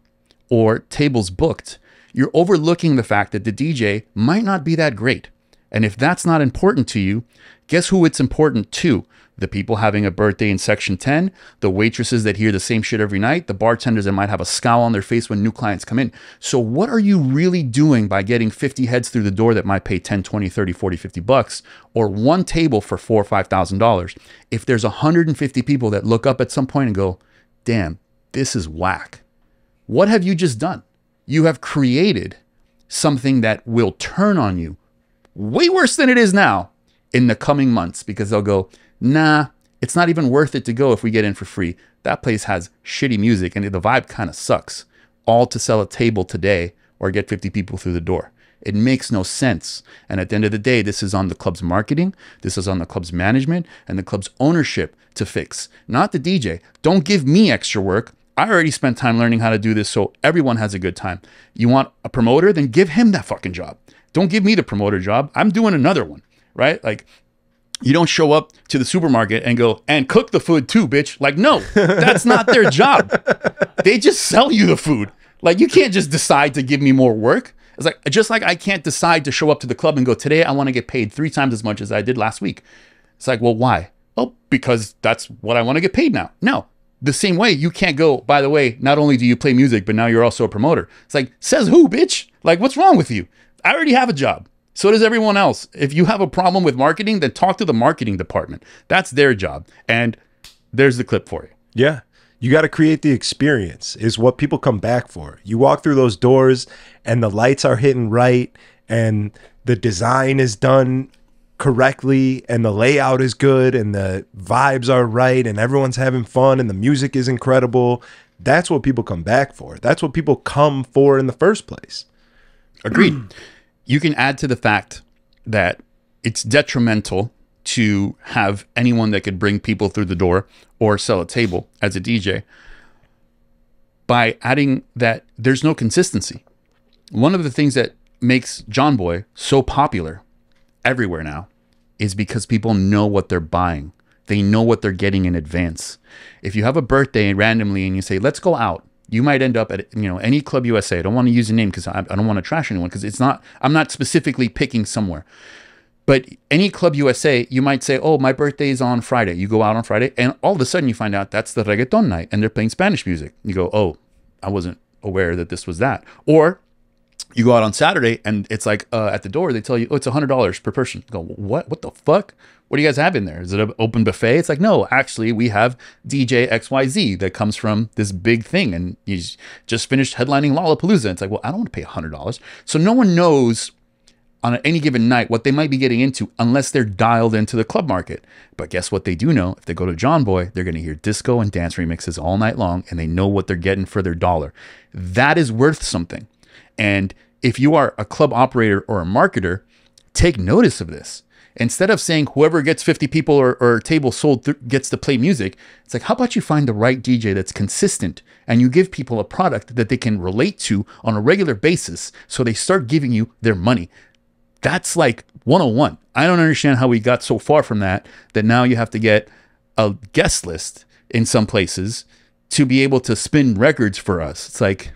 or tables booked, you're overlooking the fact that the DJ might not be that great. And if that's not important to you, guess who it's important to? The people having a birthday in Section 10, the waitresses that hear the same shit every night, the bartenders that might have a scowl on their face when new clients come in. So what are you really doing by getting 50 heads through the door that might pay 10, 20, 30, 40, 50 bucks, or one table for $4,000 or $5,000 if there's 150 people that look up at some point and go, damn, this is whack? What have you just done? You have created something that will turn on you way worse than it is now in the coming months, because they'll go, nah, it's not even worth it to go if we get in for free. That place has shitty music and the vibe kind of sucks. All to sell a table today or get 50 people through the door. It makes no sense. And at the end of the day, this is on the club's marketing, this is on the club's management and the club's ownership to fix, not the DJ. Don't give me extra work. I already spent time learning how to do this so everyone has a good time. You want a promoter? Then give him that fucking job. Don't give me the promoter job. I'm doing another one, right? Like, you don't show up to the supermarket and go, and cook the food too, bitch. Like, no, that's not their job. They just sell you the food. Like, you can't just decide to give me more work. It's like, just like I can't decide to show up to the club and go, today I want to get paid 3 times as much as I did last week. It's like, well, why? Oh, because that's what I want to get paid now. No, the same way you can't go, by the way, not only do you play music, but now you're also a promoter. It's like, says who, bitch? Like, what's wrong with you? I already have a job. So does everyone else. If you have a problem with marketing, then talk to the marketing department. That's their job. And there's the clip for you. Yeah. You got to create the experience is what people come back for. You walk through those doors and the lights are hitting right and the design is done correctly and the layout is good and the vibes are right and everyone's having fun and the music is incredible. That's what people come back for. That's what people come for in the first place. Agreed. You can add to the fact that it's detrimental to have anyone that could bring people through the door or sell a table as a DJ by adding that there's no consistency. One of the things that makes John Boy so popular everywhere now is because people know what they're buying. They know what they're getting in advance. If you have a birthday randomly and you say, let's go out, you might end up at, any Club USA. I don't want to use a name because I don't want to trash anyone, because I'm not specifically picking somewhere. But any Club USA, you might say, oh, my birthday is on Friday. You go out on Friday, and all of a sudden you find out that's the reggaeton night, and they're playing Spanish music. You go, oh, I wasn't aware that this was that. Or you go out on Saturday, and it's like at the door, they tell you, oh, it's $100 per person. You go, what? What the fuck? What do you guys have in there? Is it an open buffet? It's like, no, actually, we have DJ XYZ that comes from this big thing, and he's just finished headlining Lollapalooza. It's like, well, I don't want to pay $100. So no one knows on any given night what they might be getting into unless they're dialed into the club market. But guess what they do know? If they go to John Boy, they're going to hear disco and dance remixes all night long, and they know what they're getting for their dollar. That is worth something. And if you are a club operator or a marketer, take notice of this. Instead of saying whoever gets 50 people or a table sold gets to play music, it's like, how about you find the right DJ that's consistent, and you give people a product that they can relate to on a regular basis, so they start giving you their money. That's like 101. I don't understand how we got so far from that now you have to get a guest list in some places to be able to spin records for us. It's like,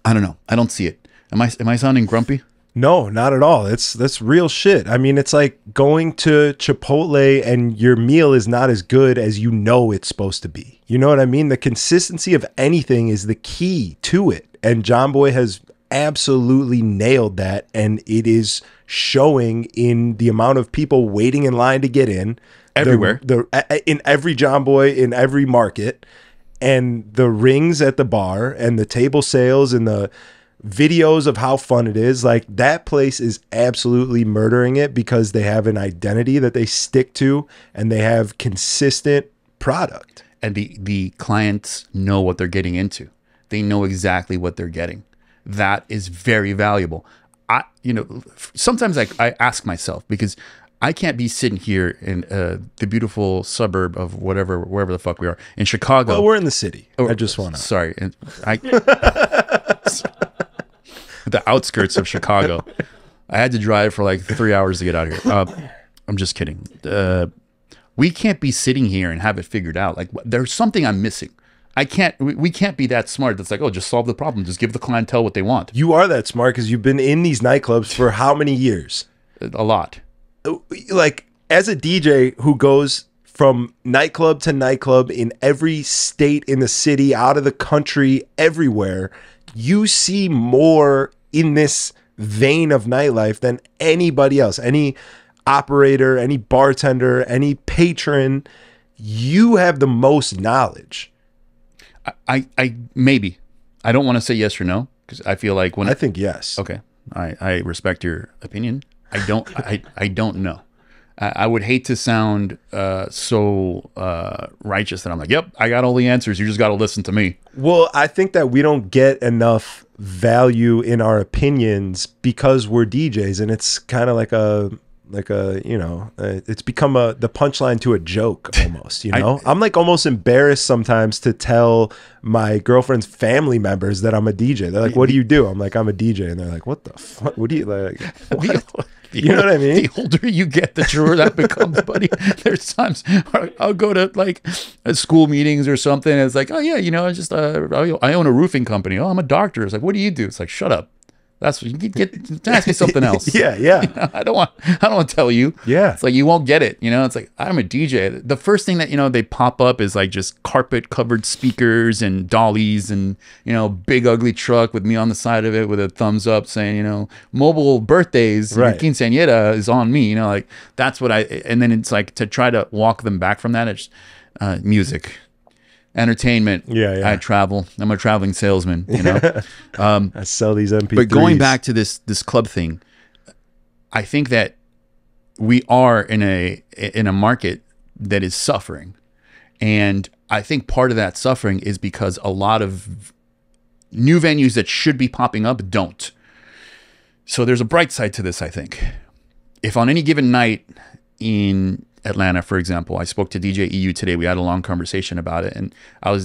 I don't know. I don't see it. Am I sounding grumpy? No, not at all. That's real shit. I mean, it's like going to Chipotle and your meal is not as good as you know it's supposed to be. You know what I mean? The consistency of anything is the key to it. And John Boy has absolutely nailed that, and it is showing in the amount of people waiting in line to get in everywhere, in every John Boy, in every market, and the rings at the bar, and the table sales, and the videos of how fun it is. Like, that place is absolutely murdering it because they have an identity that they stick to, and they have consistent product, and the clients know what they're getting into. They know exactly what they're getting. That is very valuable. Sometimes I ask myself, because I can't be sitting here in the beautiful suburb of wherever the fuck we are in Chicago. Well, we're in the city. I just want to. Sorry, the outskirts of Chicago. I had to drive for like 3 hours to get out of here. I'm just kidding. We can't be sitting here and have it figured out. Like, there's something I'm missing. We can't be that smart. That's like, oh, just solve the problem. Just give the clientele what they want. You are that smart because you've been in these nightclubs for how many years? A lot. Like, as a DJ who goes from nightclub to nightclub in every state in the city, out of the country, everywhere, you see more in this vein of nightlife than anybody else. Any operator, any bartender, any patron, you have the most knowledge. I maybe. I don't want to say yes or no, because I feel like I think yes. Okay. I respect your opinion. I don't know. I would hate to sound so righteous that I'm like, yep, I got all the answers. You just got to listen to me. Well, I think that we don't get enough value in our opinions because we're DJs, and it's kind of like it's become the punchline to a joke almost, I'm like almost embarrassed sometimes to tell my girlfriend's family members that I'm a DJ. They're like, what do you do? I'm like, I'm a DJ. And they're like, what the fuck? What do you like? You know what I mean? The older you get, the truer that becomes, buddy. There's times I'll go to like school meetings or something, and it's like, oh yeah, I just I own a roofing company. Oh, I'm a doctor. It's like, what do you do? It's like, shut up. That's what you get. Ask me something else. Yeah. I don't want to tell you. Yeah. It's like, you won't get it. It's like, I'm a DJ. The first thing that, they pop up is like just carpet covered speakers and dollies and, big ugly truck with me on the side of it with a thumbs up saying, mobile birthdays, right. Quinceañera is on me. Like, that's what and then it's like to try to walk them back from that. It's music. Entertainment. Yeah. I travel. I'm a traveling salesman. I sell these MP3s. But going back to this club thing, I think that we are in a market that is suffering, and I think part of that suffering is because a lot of new venues that should be popping up don't. So there's a bright side to this. I think if on any given night in Atlanta, for example, I spoke to DJ EU today. We had a long conversation about it, and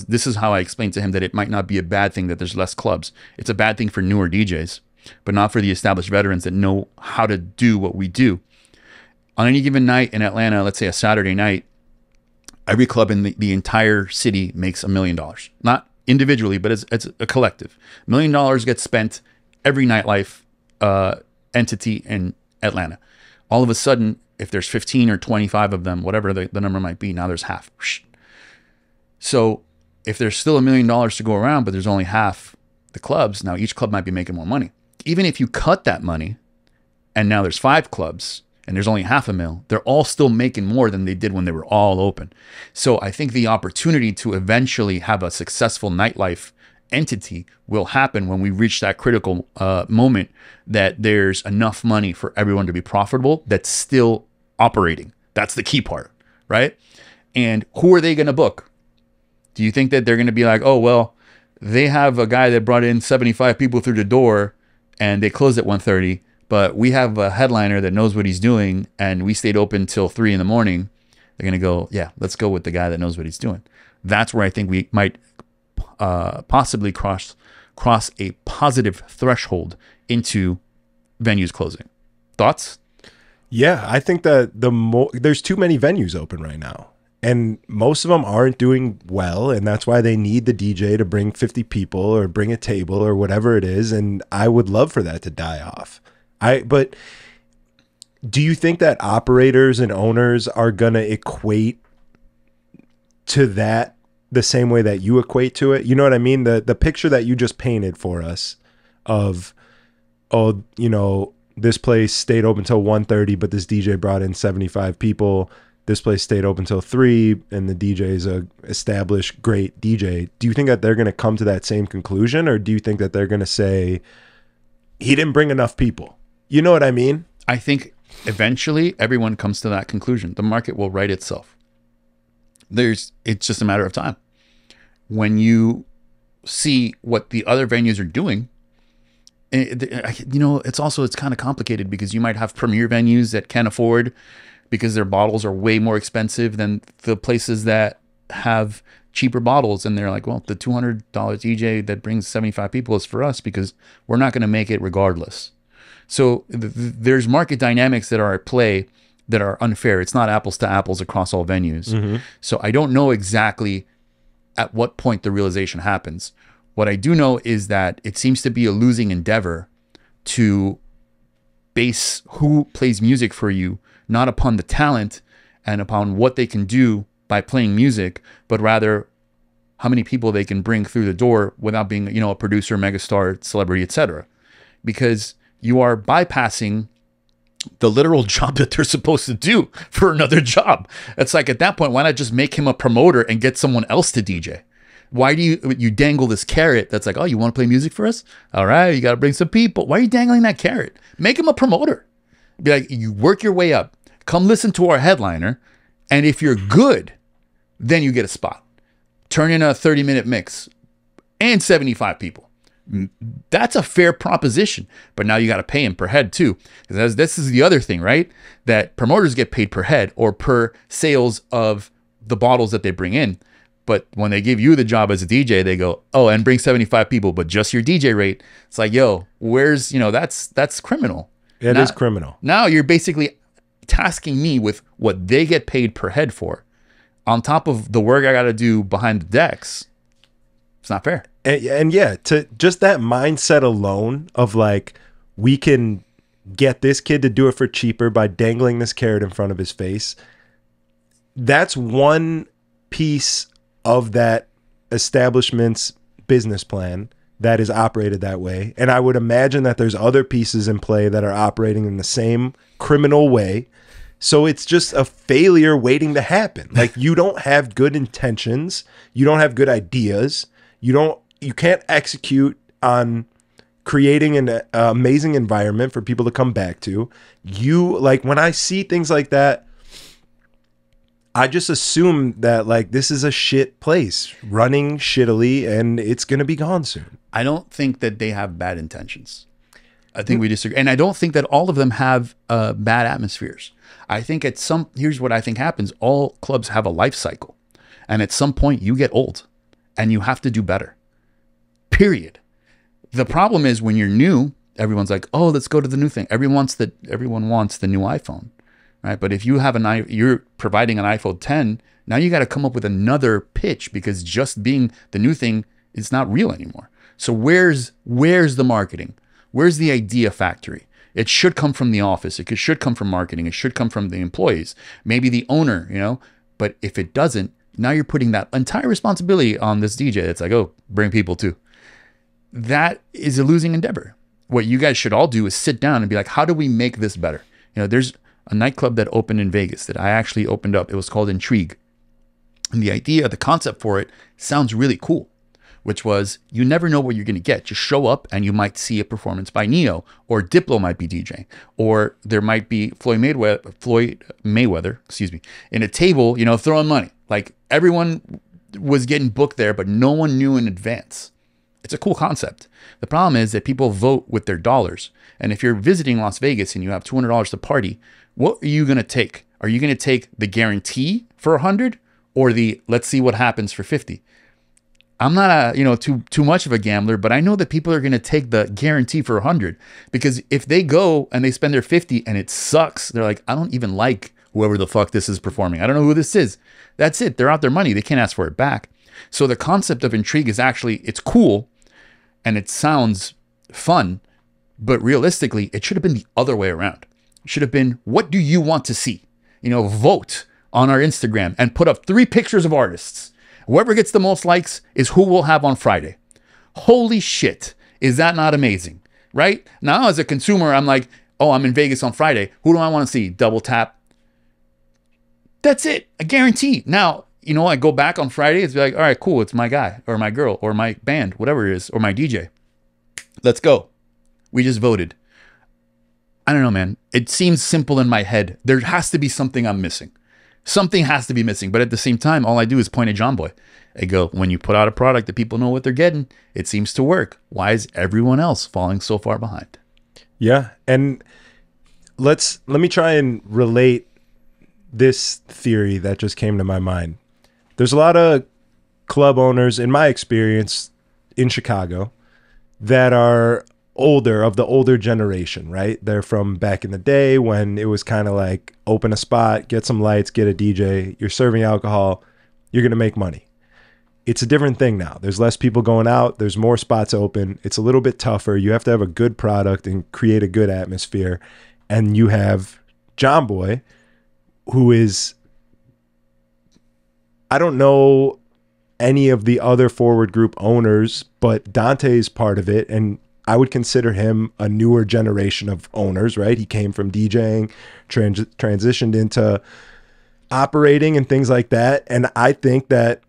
this is how I explained to him that it might not be a bad thing that there's less clubs. It's a bad thing for newer DJs, but not for the established veterans that know how to do what we do. On any given night in Atlanta, let's say a Saturday night, every club in the entire city makes $1 million. Not individually, but it's a collective. $1 million gets spent every nightlife entity in Atlanta. All of a sudden, if there's 15 or 25 of them, whatever the number might be, now there's half. So if there's still $1 million to go around, but there's only half the clubs, now each club might be making more money. Even if you cut that money and now there's 5 clubs and there's only $500,000, they're all still making more than they did when they were all open. So I think the opportunity to eventually have a successful nightlife entity will happen when we reach that critical moment that there's enough money for everyone to be profitable that's still operating. That's the key part, right? And who are they going to book? Do you think that they're going to be like, oh, well, they have a guy that brought in 75 people through the door and they closed at 1:30, but we have a headliner that knows what he's doing and we stayed open till 3 a.m. They're going to go, yeah, let's go with the guy that knows what he's doing. That's where I think we might possibly cross a positive threshold into venues closing. Thoughts? Yeah, I think that there's too many venues open right now. And most of them aren't doing well, and that's why they need the DJ to bring 50 people or bring a table or whatever it is. And I would love for that to die off. But do you think that operators and owners are going to equate to that the same way that you equate to it? You know what I mean? The picture that you just painted for us of, oh, you know, this place stayed open till 1:30, but this DJ brought in 75 people. This place stayed open till 3, and the DJ is a established great DJ. Do you think that they're going to come to that same conclusion, or do you think that they're going to say he didn't bring enough people? You know what I mean? I think eventually everyone comes to that conclusion. The market will right itself. It's just a matter of time. When you see what the other venues are doing, you know, it's kind of complicated because you might have premier venues that can't afford because their bottles are way more expensive than the places that have cheaper bottles. And they're like, well, the $200 DJ that brings 75 people is for us because we're not going to make it regardless. So there's market dynamics that are at play that are unfair. It's not apples to apples across all venues. Mm-hmm. So I don't know exactly at what point the realization happens. What I do know is that it seems to be a losing endeavor to base who plays music for you not upon the talent and upon what they can do by playing music, but rather how many people they can bring through the door without being, you know, a producer, megastar, celebrity, etc. Because you are bypassing the literal job that they're supposed to do for another job. It's like, at that point, why not just make him a promoter and get someone else to DJ? Why do you dangle this carrot that's like, oh, you want to play music for us? All right, you got to bring some people. Why are you dangling that carrot? Make him a promoter. Be like, you work your way up. Come listen to our headliner. And if you're good, then you get a spot. Turn in a 30-minute mix and 75 people. That's a fair proposition. But now you got to pay him per head too. Because this is the other thing, right? That promoters get paid per head or per sales of the bottles that they bring in. But when they give you the job as a DJ, they go, oh, and bring 75 people, but just your DJ rate. It's like, yo, where's, you know, that's criminal. It is criminal. Now you're basically tasking me with what they get paid per head for on top of the work I got to do behind the decks. It's not fair. And yeah, to just that mindset alone of like, we can get this kid to do it for cheaper by dangling this carrot in front of his face. That's one piece of that establishment's business plan that is operated that way. And I would imagine that there's other pieces in play that are operating in the same criminal way. So it's just a failure waiting to happen. Like, you don't have good intentions. You don't have good ideas. You can't execute on creating an amazing environment for people to come back to. Like, when I see things like that, I just assume that, like, this is a shit place running shittily and it's going to be gone soon. I don't think that they have bad intentions. I think we disagree. And I don't think that all of them have bad atmospheres. I think here's what I think happens. All clubs have a life cycle. And at some point you get old and you have to do better. Period. The problem is when you're new, everyone's like, oh, let's go to the new thing. Everyone wants the new iPhone. Right? But if you have you're providing an iPhone 10, now you got to come up with another pitch because just being the new thing It's not real anymore. So where's the marketing? Where's the idea factory? It should come from the office. It should come from marketing. It should come from the employees, maybe the owner, you know. But if it doesn't, now you're putting that entire responsibility on this DJ. It's like, oh, bring people too. That is a losing endeavor. What you guys should all do is sit down and be like, how do we make this better? You know, there's a nightclub that opened in Vegas that I actually opened up. It was called Intrigue. And the idea, the concept for it sounds really cool, which was you never know what you're going to get. Just show up and you might see a performance by Neo, or Diplo might be DJing, or there might be Floyd Mayweather, in a table, you know, throwing money. Like everyone was getting booked there, but no one knew in advance. It's a cool concept. The problem is that people vote with their dollars. And if you're visiting Las Vegas and you have $200 to party, what are you going to take? Are you going to take the guarantee for 100 or the let's see what happens for 50? I'm not too much of a gambler, but I know that people are going to take the guarantee for 100, because if they go and they spend their 50 and it sucks, they're like, I don't even like whoever the fuck this is performing. I don't know who this is. That's it. They're out their money. They can't ask for it back. So the concept of Intrigue is actually, it's cool and it sounds fun, but realistically, it should have been the other way around. It should have been, what do you want to see? You know, vote on our Instagram and put up 3 pictures of artists. Whoever gets the most likes is who we'll have on Friday. Holy shit. Is that not amazing? Right? Now, as a consumer, I'm like, oh, I'm in Vegas on Friday. Who do I want to see? Double tap. That's it. I guarantee. Now, you know, I go back on Friday. It's like, all right, cool. It's my guy or my girl or my band, whatever it is, or my DJ. Let's go. We just voted. I don't know, man. It seems simple in my head. There has to be something I'm missing. Something has to be missing. But at the same time, all I do is point at John Boy. I go, when you put out a product that people know what they're getting, it seems to work. Why is everyone else falling so far behind? Yeah. And let me try and relate this theory that just came to my mind. There's a lot of club owners, in my experience, in Chicago that are older, of the older generation, right? They're from back in the day when it was kind of like open a spot, get some lights, get a DJ, you're serving alcohol, you're going to make money. It's a different thing now. There's less people going out. There's more spots open. It's a little bit tougher. You have to have a good product and create a good atmosphere. And you have John Boy, who is, I don't know any of the other Forward Group owners, but Dante's part of it. And I would consider him a newer generation of owners, right? He came from DJing, transitioned into operating and things like that. And I think that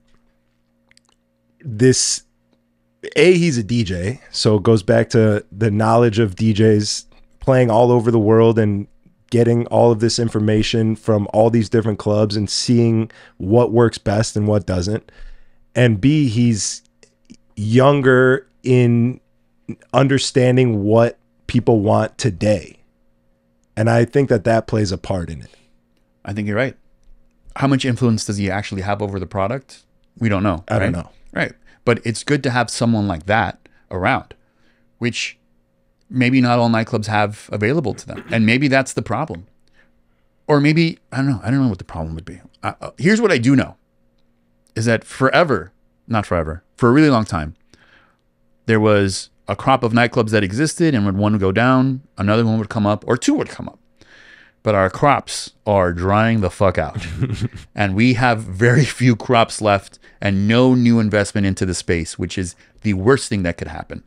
he's a DJ. So it goes back to the knowledge of DJs playing all over the world and getting all of this information from all these different clubs and seeing what works best and what doesn't. And B, he's younger in understanding what people want today. And I think that plays a part in it. I think you're right. How much influence does he actually have over the product? We don't know. I don't know. Right. But it's good to have someone like that around, which maybe not all nightclubs have available to them. And maybe that's the problem. Or maybe, I don't know. I don't know what the problem would be. Here's what I do know is that for a really long time, there was a crop of nightclubs that existed, and when one would go down, another one would come up, or 2 would come up. But our crops are drying the fuck out. And we have very few crops left and no new investment into the space, which is the worst thing that could happen.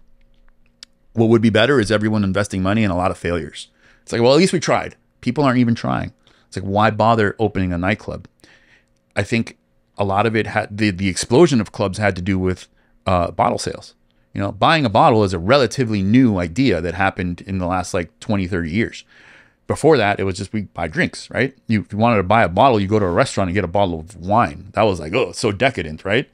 What would be better is everyone investing money and a lot of failures. It's like, well, at least we tried. People aren't even trying. It's like, why bother opening a nightclub? I think a lot of it had, the explosion of clubs had to do with bottle sales. You know, buying a bottle is a relatively new idea that happened in the last like 20, 30 years. Before that, it was just we buy drinks, right? If you wanted to buy a bottle, you go to a restaurant and get a bottle of wine. That was like, oh, it's so decadent, right?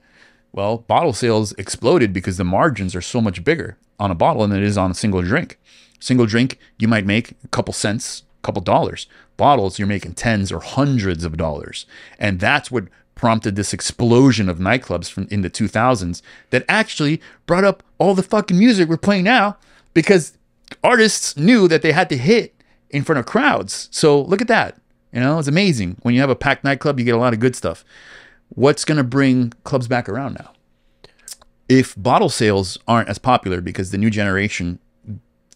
Well, bottle sales exploded because the margins are so much bigger on a bottle than it is on a single drink. Single drink, you might make a couple cents, a couple dollars. Bottles, you're making tens or hundreds of dollars. And that's what prompted this explosion of nightclubs from in the 2000s that actually brought up all the fucking music we're playing now, because artists knew that they had to hit in front of crowds. So look at that. You know, it's amazing. When you have a packed nightclub, you get a lot of good stuff. What's going to bring clubs back around now? if bottle sales aren't as popular because the new generation,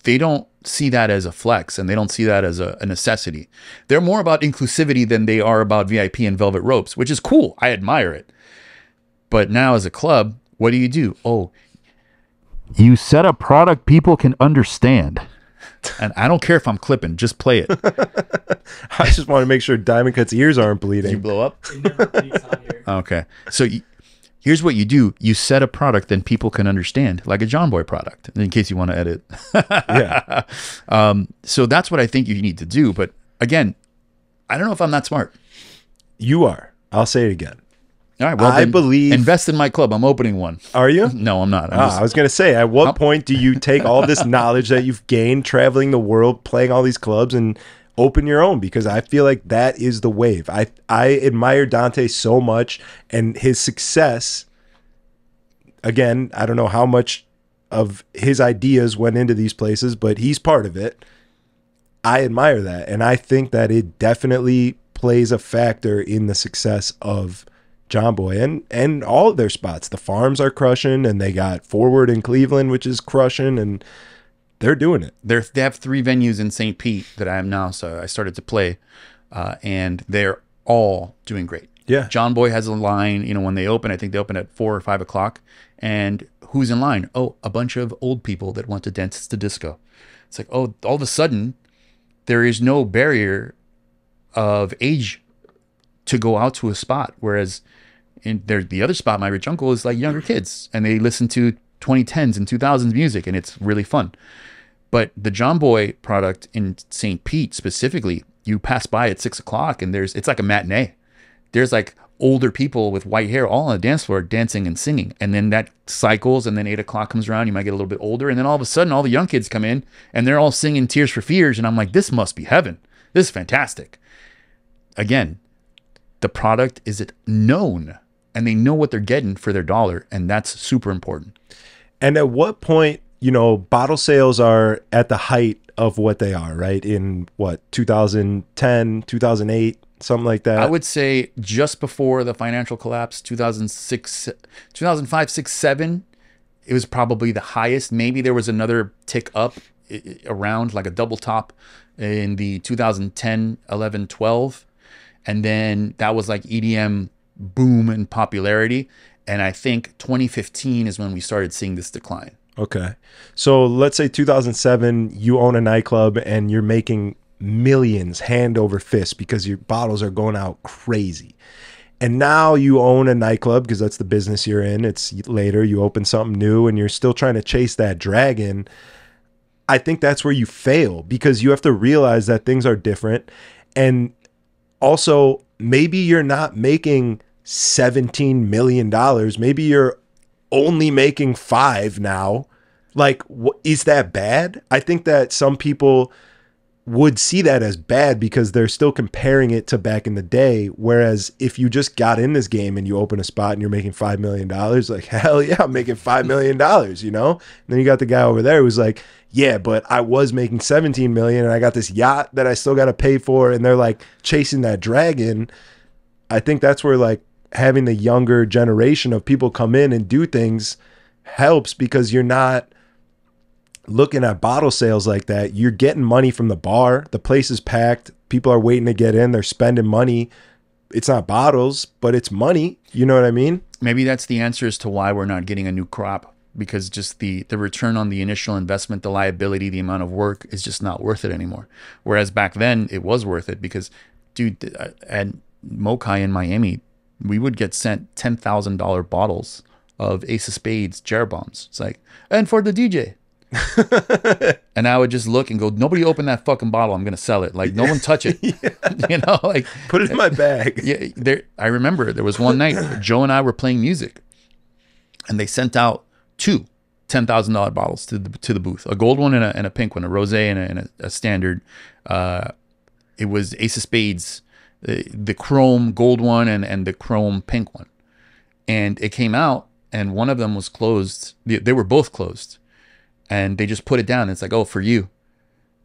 they don't see that as a flex and they don't see that as a necessity. They're more about inclusivity than they are about VIP and velvet ropes, which is cool. I admire it. But now as a club, what do? Oh, you set a product people can understand. And I don't care if I'm clipping, just play it. I just want to make sure Diamond Cut's ears aren't bleeding. Did you blow up? Okay. So here's what you do. You set a product that people can understand, like a John Boy product, in case you want to edit. Yeah. So that's what I think you need to do. But again, I don't know if I'm that smart. You are. I'll say it again. All right. Well, I believe. Invest in my club. I'm opening one. Are you? No, I'm not. I was going to say, at what point do you take all this knowledge that you've gained traveling the world, playing all these clubs, and open your own? Because I feel like that is the wave. I admire Dante so much, and his success. Again, I don't know how much of his ideas went into these places, but he's part of it. I admire that, and I think that it definitely plays a factor in the success of John Boy and all of their spots. The Farms are crushing, and they got Forward in Cleveland, which is crushing, and they're doing it. They have 3 venues in St. Pete that I am now, so I started to play, and they're all doing great. Yeah. John Boy has a line, when they open, I think they open at 4 or 5 o'clock, and who's in line? Oh, a bunch of old people that want to dance to disco. It's like, oh, all of a sudden, there is no barrier of age to go out to a spot, whereas the other spot, my rich uncle, is like younger kids, and they listen to 2010s and 2000s music, and it's really fun. But the John Boy product in St. Pete specifically, you pass by at 6 o'clock, and it's like a matinee. There's like older people with white hair all on the dance floor dancing and singing, and then that cycles, and then 8 o'clock comes around, you might get a little bit older, and then all of a sudden all the young kids come in and they're all singing Tears for Fears, and I'm like, this must be heaven. This is fantastic. Again, the product is known, and they know what they're getting for their dollar, and that's super important. And at what point, bottle sales are at the height of what they are, right? In what, 2010, 2008, something like that? I would say just before the financial collapse, 2006, 2005, 6, 7, it was probably the highest. Maybe there was another tick up around like a double top in the 2010, 11, 12. And then that was like EDM boom in popularity. And I think 2015 is when we started seeing this decline. Okay. So let's say 2007, you own a nightclub and you're making millions hand over fist because your bottles are going out crazy. And now you own a nightclub because that's the business you're in. It's later, you open something new and you're still trying to chase that dragon. I think that's where you fail, because you have to realize that things are different. And also, maybe you're not making $17 million. Maybe you're only making 5 now. Like, is that bad? I think that some people would see that as bad because they're still comparing it to back in the day. Whereas if you just got in this game and you open a spot and you're making $5 million, like, hell yeah, I'm making $5 million, And then you got the guy over there who's like, yeah, but I was making 17 million and I got this yacht that I still got to pay for. And they're like chasing that dragon. I think that's where like having the younger generation of people come in and do things helps, because you're not looking at bottle sales like that. You're getting money from the bar. The place is packed. People are waiting to get in. They're spending money. It's not bottles, but it's money. You know what I mean? Maybe that's the answer as to why we're not getting a new crop, because just the return on the initial investment, the liability, the amount of work is just not worth it anymore. Whereas back then it was worth it, because, dude, at Mokai in Miami, we would get sent $10,000 bottles of Ace of Spades Jeroboams. It's like, and for the DJ. And I would just look and go, nobody open that fucking bottle. I'm gonna sell it. Like, no one touch it. Yeah. Like, put it in my bag. Yeah, I remember there was one night Joe and I were playing music, and they sent out 2 $10,000 bottles to the booth, a gold one and a pink one, a rosé and a standard. It was Ace of Spades, the chrome gold one and the chrome pink one, and it came out, and one of them was closed. They were both closed. And they just put it down. And it's like, oh, for you.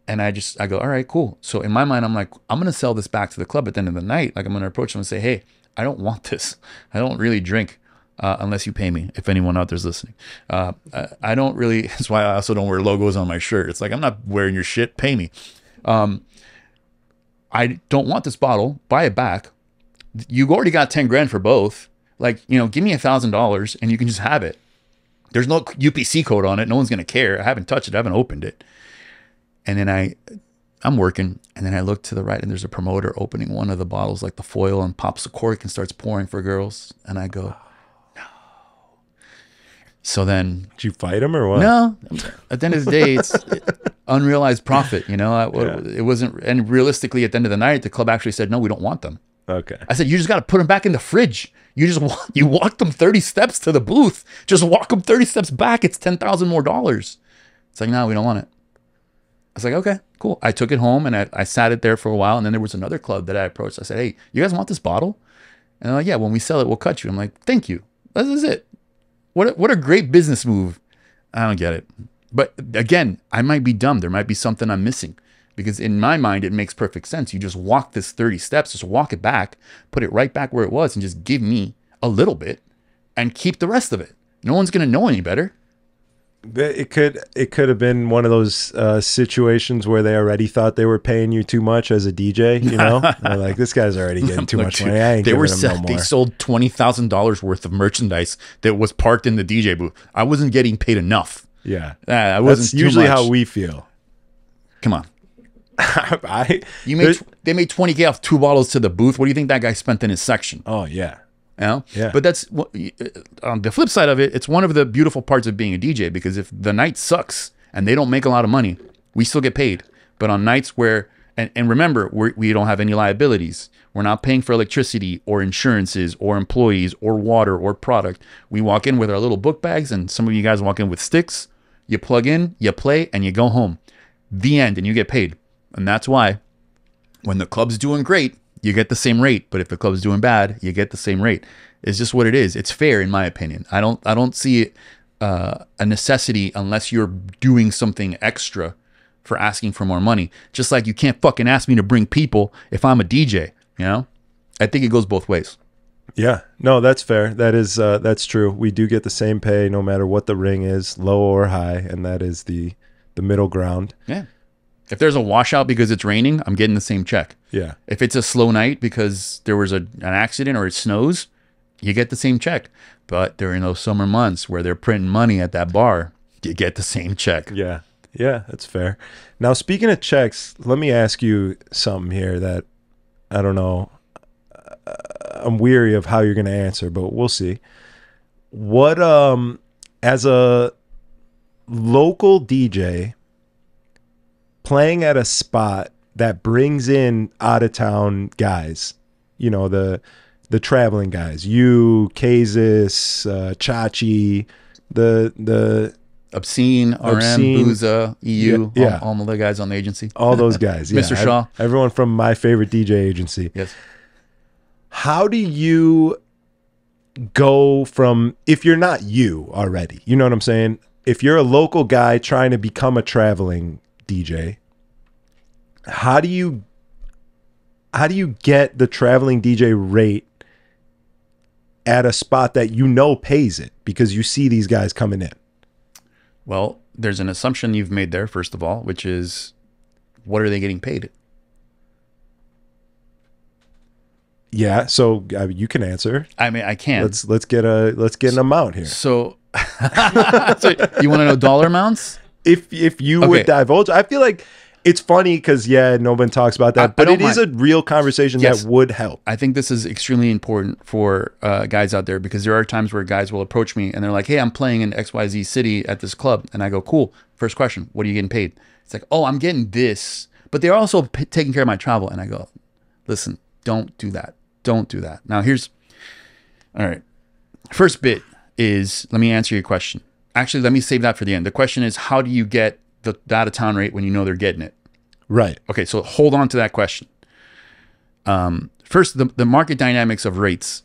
And I go, all right, cool. So in my mind, I'm like, I'm going to sell this back to the club at the end of the night. Like, I'm going to approach them and say, hey, I don't want this. I don't really drink. unless you pay me, if anyone out there's listening. I don't really, that's why I also don't wear logos on my shirt. It's like, I'm not wearing your shit, pay me. I don't want this bottle, buy it back. You already got 10 grand for both. Like, you know, give me $1,000 and you can just have it. There's no UPC code on it. No one's going to care. I haven't touched it. I haven't opened it. And then I'm working, and then I look to the right, and there's a promoter opening one of the bottles, like the foil, and pops the cork and starts pouring for girls. And I go, no. So then, did you fight him or what? No. At the end of the day, it's unrealized profit. You know, it wasn't. And realistically, at the end of the night, the club actually said, no, we don't want them. Okay. I said, you just got to put them back in the fridge. You walk them 30 steps to the booth. Just walk them 30 steps back. It's $10,000 more. It's like, no, we don't want it. I was like, okay, cool. I took it home and I sat it there for a while. And then there was another club that I approached. I said, hey, you guys want this bottle? And they're like, yeah, when we sell it, we'll cut you. I'm like, thank you. This is it. What a great business move. I don't get it. But again, I might be dumb. There might be something I'm missing. Because in my mind, it makes perfect sense. You just walk this 30 steps, just walk it back, put it right back where it was, and just give me a little bit and keep the rest of it. No one's going to know any better. It could have been one of those situations where they already thought they were paying you too much as a DJ. You know, they're like, this guy's already getting too much money. I ain't giving him no more. They sold $20,000 worth of merchandise that was parked in the DJ booth. I wasn't getting paid enough. Yeah, I wasn't. That's usually how we feel. Come on. They made 20K off 2 bottles to the booth. What do you think that guy spent in his section? Oh yeah. You know? Yeah. But that's on the flip side of it, it's one of the beautiful parts of being a DJ, because if the night sucks and they don't make a lot of money, we still get paid. But on nights where, and remember, we don't have any liabilities. We're not paying for electricity or insurances or employees or water or product. We walk in with our little book bags, and some of you guys walk in with sticks. You plug in, you play, and you go home. The end, and you get paid. And that's why when the club's doing great, you get the same rate. But if the club's doing bad, you get the same rate. It's just what it is. It's fair, in my opinion. I don't see it a necessity unless you're doing something extra for asking for more money. Just like you can't fucking ask me to bring people if I'm a DJ, you know? I think it goes both ways. Yeah, no, that's fair. That's true. We do get the same pay no matter what the ring is, low or high, and that is the middle ground. Yeah. If there's a washout because it's raining, I'm getting the same check. Yeah. If it's a slow night because there was an accident or it snows, you get the same check. But during those summer months where they're printing money at that bar, you get the same check. Yeah. Yeah, that's fair. Now, speaking of checks, let me ask you something here that I don't know. I'm weary of how you're going to answer, but we'll see. What, as a local DJ playing at a spot that brings in out of town guys, you know, the traveling guys, you, Kazis, Chachi, the Obscene, RM, Booza, EU, yeah. All the guys on the agency. All those guys. Yeah. Mr. Shaw. Everyone from my favorite DJ agency. Yes. How do you go from, if you're not you already, you know what I'm saying? If you're a local guy trying to become a traveling DJ, how do you get the traveling DJ rate at a spot that you know pays it because you see these guys coming in? Well, there's an assumption you've made there, first of all, which is, what are they getting paid? Yeah, so you can answer. I mean, I can. Let's get an amount here. So, so you want to know dollar amounts? If you would divulge, I feel like it's funny because no one talks about that, but it is a real conversation that would help. I think this is extremely important for guys out there, because there are times where guys will approach me and they're like, "Hey, I'm playing in XYZ city at this club," and I go, "Cool. First question: what are you getting paid?" It's like, "Oh, I'm getting this, but they're also taking care of my travel," and I go, "Listen, don't do that. Don't do that." Now, all right. First bit is, let me answer your question. Actually, let me save that for the end. The question is, how do you get the out of town rate when you know they're getting it? Right. Okay, so hold on to that question. First, the market dynamics of rates,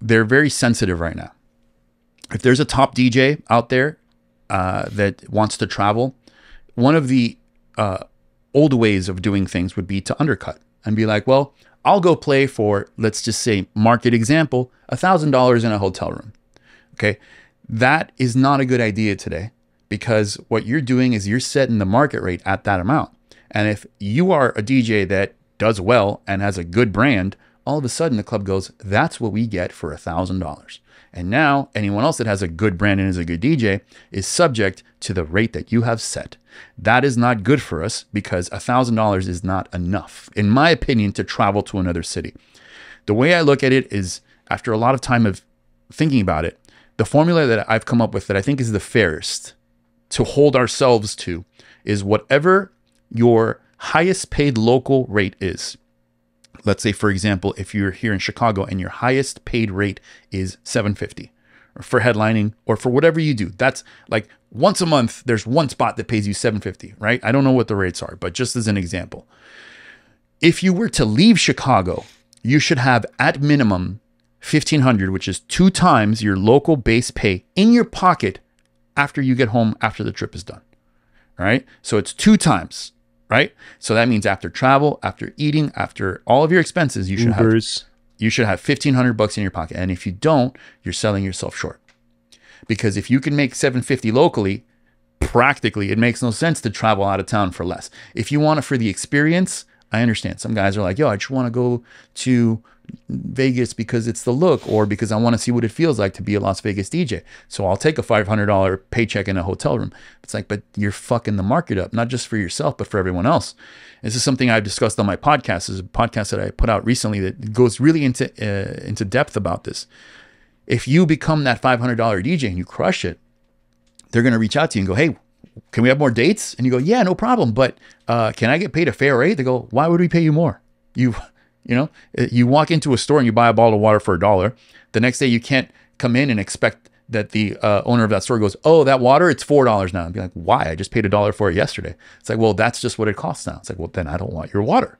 they're very sensitive right now. If there's a top DJ out there that wants to travel, one of the old ways of doing things would be to undercut and be like, well, I'll go play for, let's just say, market example, $1,000 in a hotel room. Okay. That is not a good idea today, because what you're doing is you're setting the market rate at that amount. And if you are a DJ that does well and has a good brand, all of a sudden the club goes, that's what we get for $1,000. And now anyone else that has a good brand and is a good DJ is subject to the rate that you have set. That is not good for us, because $1,000 is not enough, in my opinion, to travel to another city. The way I look at it is, after a lot of time of thinking about it, the formula that I've come up with that I think is the fairest to hold ourselves to is whatever your highest paid local rate is. Let's say, for example, if you're here in Chicago and your highest paid rate is $750 for headlining or for whatever you do, that's like once a month, there's one spot that pays you $750, right? I don't know what the rates are, but just as an example, if you were to leave Chicago, you should have at minimum $1,500, which is 2 times your local base pay in your pocket after you get home, after the trip is done. All right. So it's 2 times, right? So that means after travel, after eating, after all of your expenses, you should have $1,500 in your pocket. And if you don't, you're selling yourself short. Because if you can make $750 locally, practically, it makes no sense to travel out of town for less. If you want it for the experience, I understand. Some guys are like, yo, I just want to go to Vegas because it's the look, or because I want to see what it feels like to be a Las Vegas DJ. So I'll take a $500 paycheck in a hotel room. It's like, but you're fucking the market up, not just for yourself, but for everyone else. This is something I've discussed on my podcast. This is a podcast that I put out recently that goes really into depth about this. If you become that $500 DJ and you crush it, they're going to reach out to you and go, hey, can we have more dates? And you go, yeah, no problem. But can I get paid a fair rate? They go, why would we pay you more? You know, you walk into a store and you buy a bottle of water for $1. The next day you can't come in and expect that the owner of that store goes, oh, that water, it's $4 now. And be like, why? I just paid $1 for it yesterday. It's like, well, that's just what it costs now. It's like, well, then I don't want your water.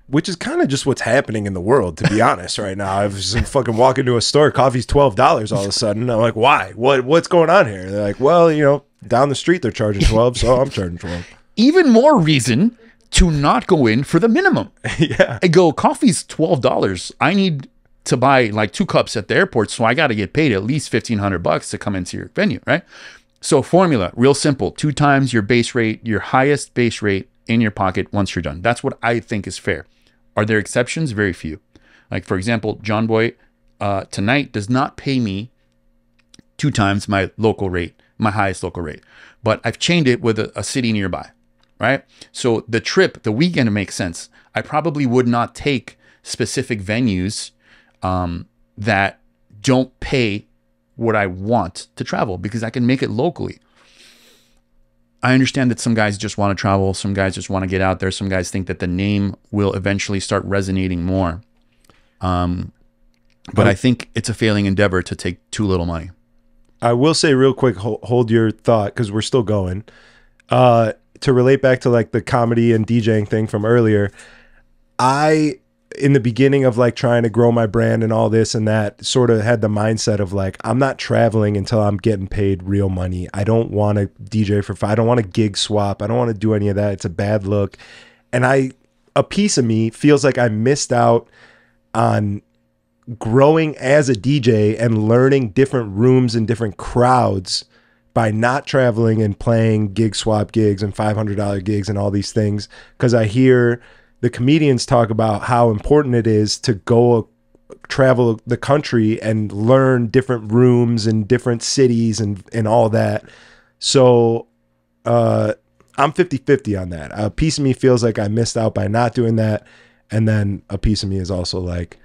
Which is kind of just what's happening in the world, to be honest, right now. I was just fucking walking into a store, coffee's $12 all of a sudden. I'm like, why? What's going on here? They're like, well, you know, down the street they're charging 12, so I'm charging 12. Even more reason to not go in for the minimum. Yeah. I go, coffee's $12. I need to buy like 2 cups at the airport, so I got to get paid at least $1,500 to come into your venue, right? So formula, real simple, 2 times your base rate, your highest base rate in your pocket once you're done. That's what I think is fair. Are there exceptions? Very few. Like, for example, John Boy tonight does not pay me 2 times my local rate, my highest local rate, but I've chained it with a city nearby, right? So the trip, the weekend makes sense. I probably would not take specific venues that don't pay what I want to travel, because I can make it locally. I understand that some guys just want to travel. Some guys just want to get out there. Some guys think that the name will eventually start resonating more. But I think it's a failing endeavor to take too little money. I will say real quick, hold your thought, because we're still going. To relate back to like the comedy and DJing thing from earlier, in the beginning of like trying to grow my brand and all this and that, sort of had the mindset of like, I'm not traveling until I'm getting paid real money. I don't want to DJ for fun. I don't want to gig swap. I don't want to do any of that. It's a bad look. And a piece of me feels like I missed out on growing as a DJ and learning different rooms and different crowds by not traveling and playing gig swap gigs and $500 gigs and all these things. Because I hear the comedians talk about how important it is to go travel the country and learn different rooms and different cities and all that. So I'm 50-50 on that. A piece of me feels like I missed out by not doing that. And then a piece of me is also like,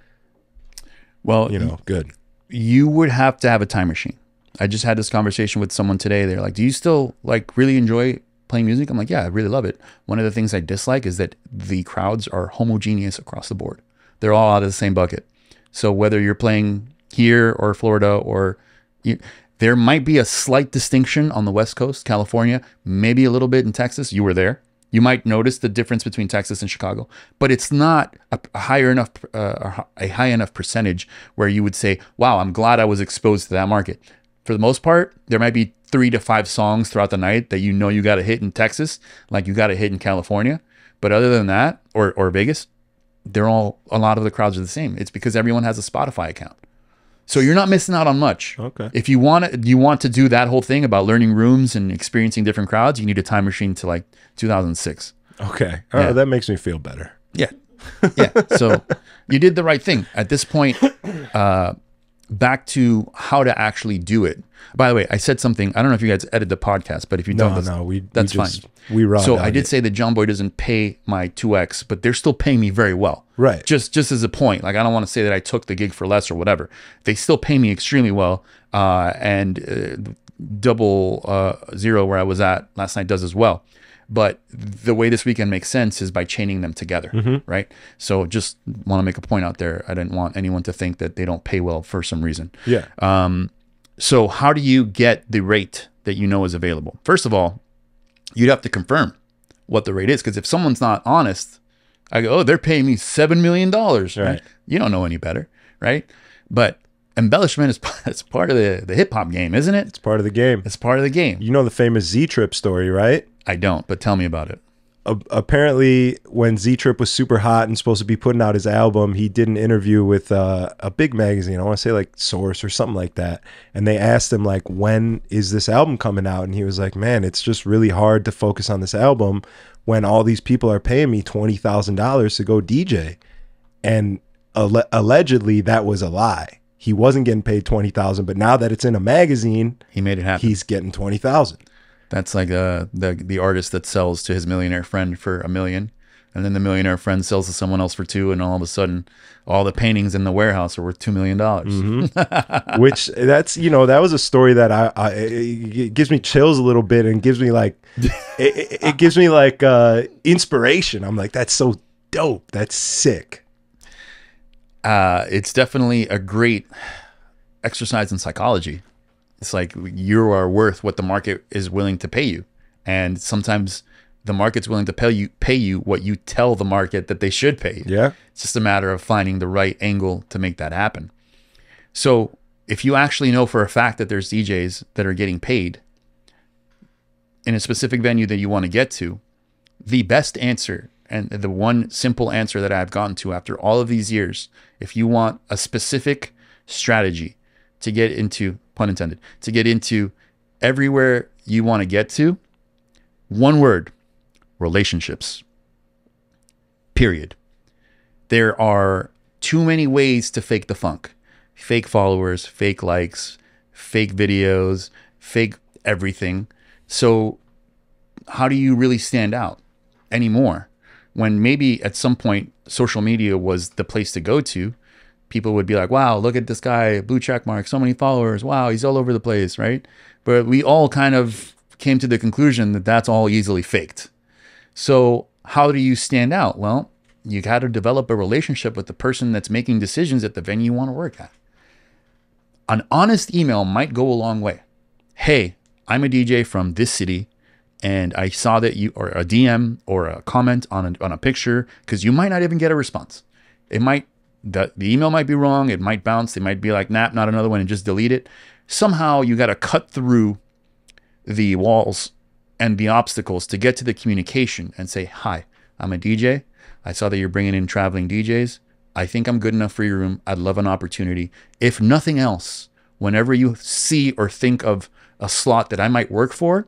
well, you know, good. You would have to have a time machine. I just had this conversation with someone today. They're like, do you still like really enjoy playing music? I'm like, yeah, I really love it. One of the things I dislike is that the crowds are homogeneous across the board. They're all out of the same bucket. So whether you're playing here or Florida, or there might be a slight distinction on the West Coast, California, maybe a little bit in Texas. You were there. You might notice the difference between Texas and Chicago, but it's not a high enough percentage where you would say, wow, I'm glad I was exposed to that market. For the most part, there might be 3 to 5 songs throughout the night that you know you got to hit in Texas, like you got to hit in California. But other than that, or Vegas, a lot of the crowds are the same. It's because everyone has a Spotify account. So you're not missing out on much. Okay. If you want to do that whole thing about learning rooms and experiencing different crowds, you need a time machine to like 2006. Okay. Yeah. That makes me feel better. Yeah. Yeah. So you did the right thing. At this point, back to how to actually do it. By the way, I said something. I don't know if you guys edited the podcast, but if you don't, that's fine. We raw. So I did say that John Boy doesn't pay my 2X, but they're still paying me very well. Right. Just as a point. Like, I don't want to say that I took the gig for less or whatever. They still pay me extremely well. And double zero where I was at last night does as well. But the way this weekend makes sense is by chaining them together, right? So just want to make a point out there. I didn't want anyone to think that they don't pay well for some reason. Yeah. So how do you get the rate that you know is available? First of all, you'd have to confirm what the rate is, because if someone's not honest, I go, oh, they're paying me $7 million. Right? You don't know any better, right? But embellishment is it's part of the hip hop game, isn't it? It's part of the game. It's part of the game. You know the famous Z-Trip story, right? I don't, but tell me about it. Apparently, when Z-Trip was super hot and supposed to be putting out his album, he did an interview with a big magazine. I want to say like Source or something like that. And they asked him like, when is this album coming out? And he was like, man, it's just really hard to focus on this album when all these people are paying me $20,000 to go DJ. And allegedly that was a lie. He wasn't getting paid $20,000, but now that it's in a magazine, he made it happen. He's getting $20,000. That's like the artist that sells to his millionaire friend for $1 million, and then the millionaire friend sells to someone else for $2 million, and all of a sudden, all the paintings in the warehouse are worth $2 million. Which that was a story that it gives me chills a little bit, and gives me like it gives me like inspiration. I'm like, that's so dope. That's sick. It's definitely a great exercise in psychology. It's like you are worth what the market is willing to pay you. And sometimes the market's willing to pay you what you tell the market that they should pay you. Yeah. It's just a matter of finding the right angle to make that happen. So if you actually know for a fact that there's DJs that are getting paid in a specific venue that you want to get to, the best answer and the one simple answer that I've gotten to after all of these years, if you want a specific strategy to get into, pun intended, to get into everywhere you want to get to, one word: relationships. Period. There are too many ways to fake the funk. Fake followers, fake likes, fake videos, fake everything. So how do you really stand out anymore? When maybe at some point social media was the place to go to. People would be like, wow, look at this guy, blue check mark, so many followers. Wow, he's all over the place, right? But we all kind of came to the conclusion that that's all easily faked. So how do you stand out? Well, you got to develop a relationship with the person that's making decisions at the venue you want to work at. An honest email might go a long way. Hey, I'm a DJ from this city, and I saw that you, or a DM or a comment on a picture, because you might not even get a response. The email might be wrong. It might bounce. They might be like, nah, not another one, and just delete it. Somehow you got to cut through the walls and the obstacles to get to the communication and say, hi, I'm a DJ. I saw that you're bringing in traveling DJs. I think I'm good enough for your room. I'd love an opportunity. If nothing else, whenever you see or think of a slot that I might work for,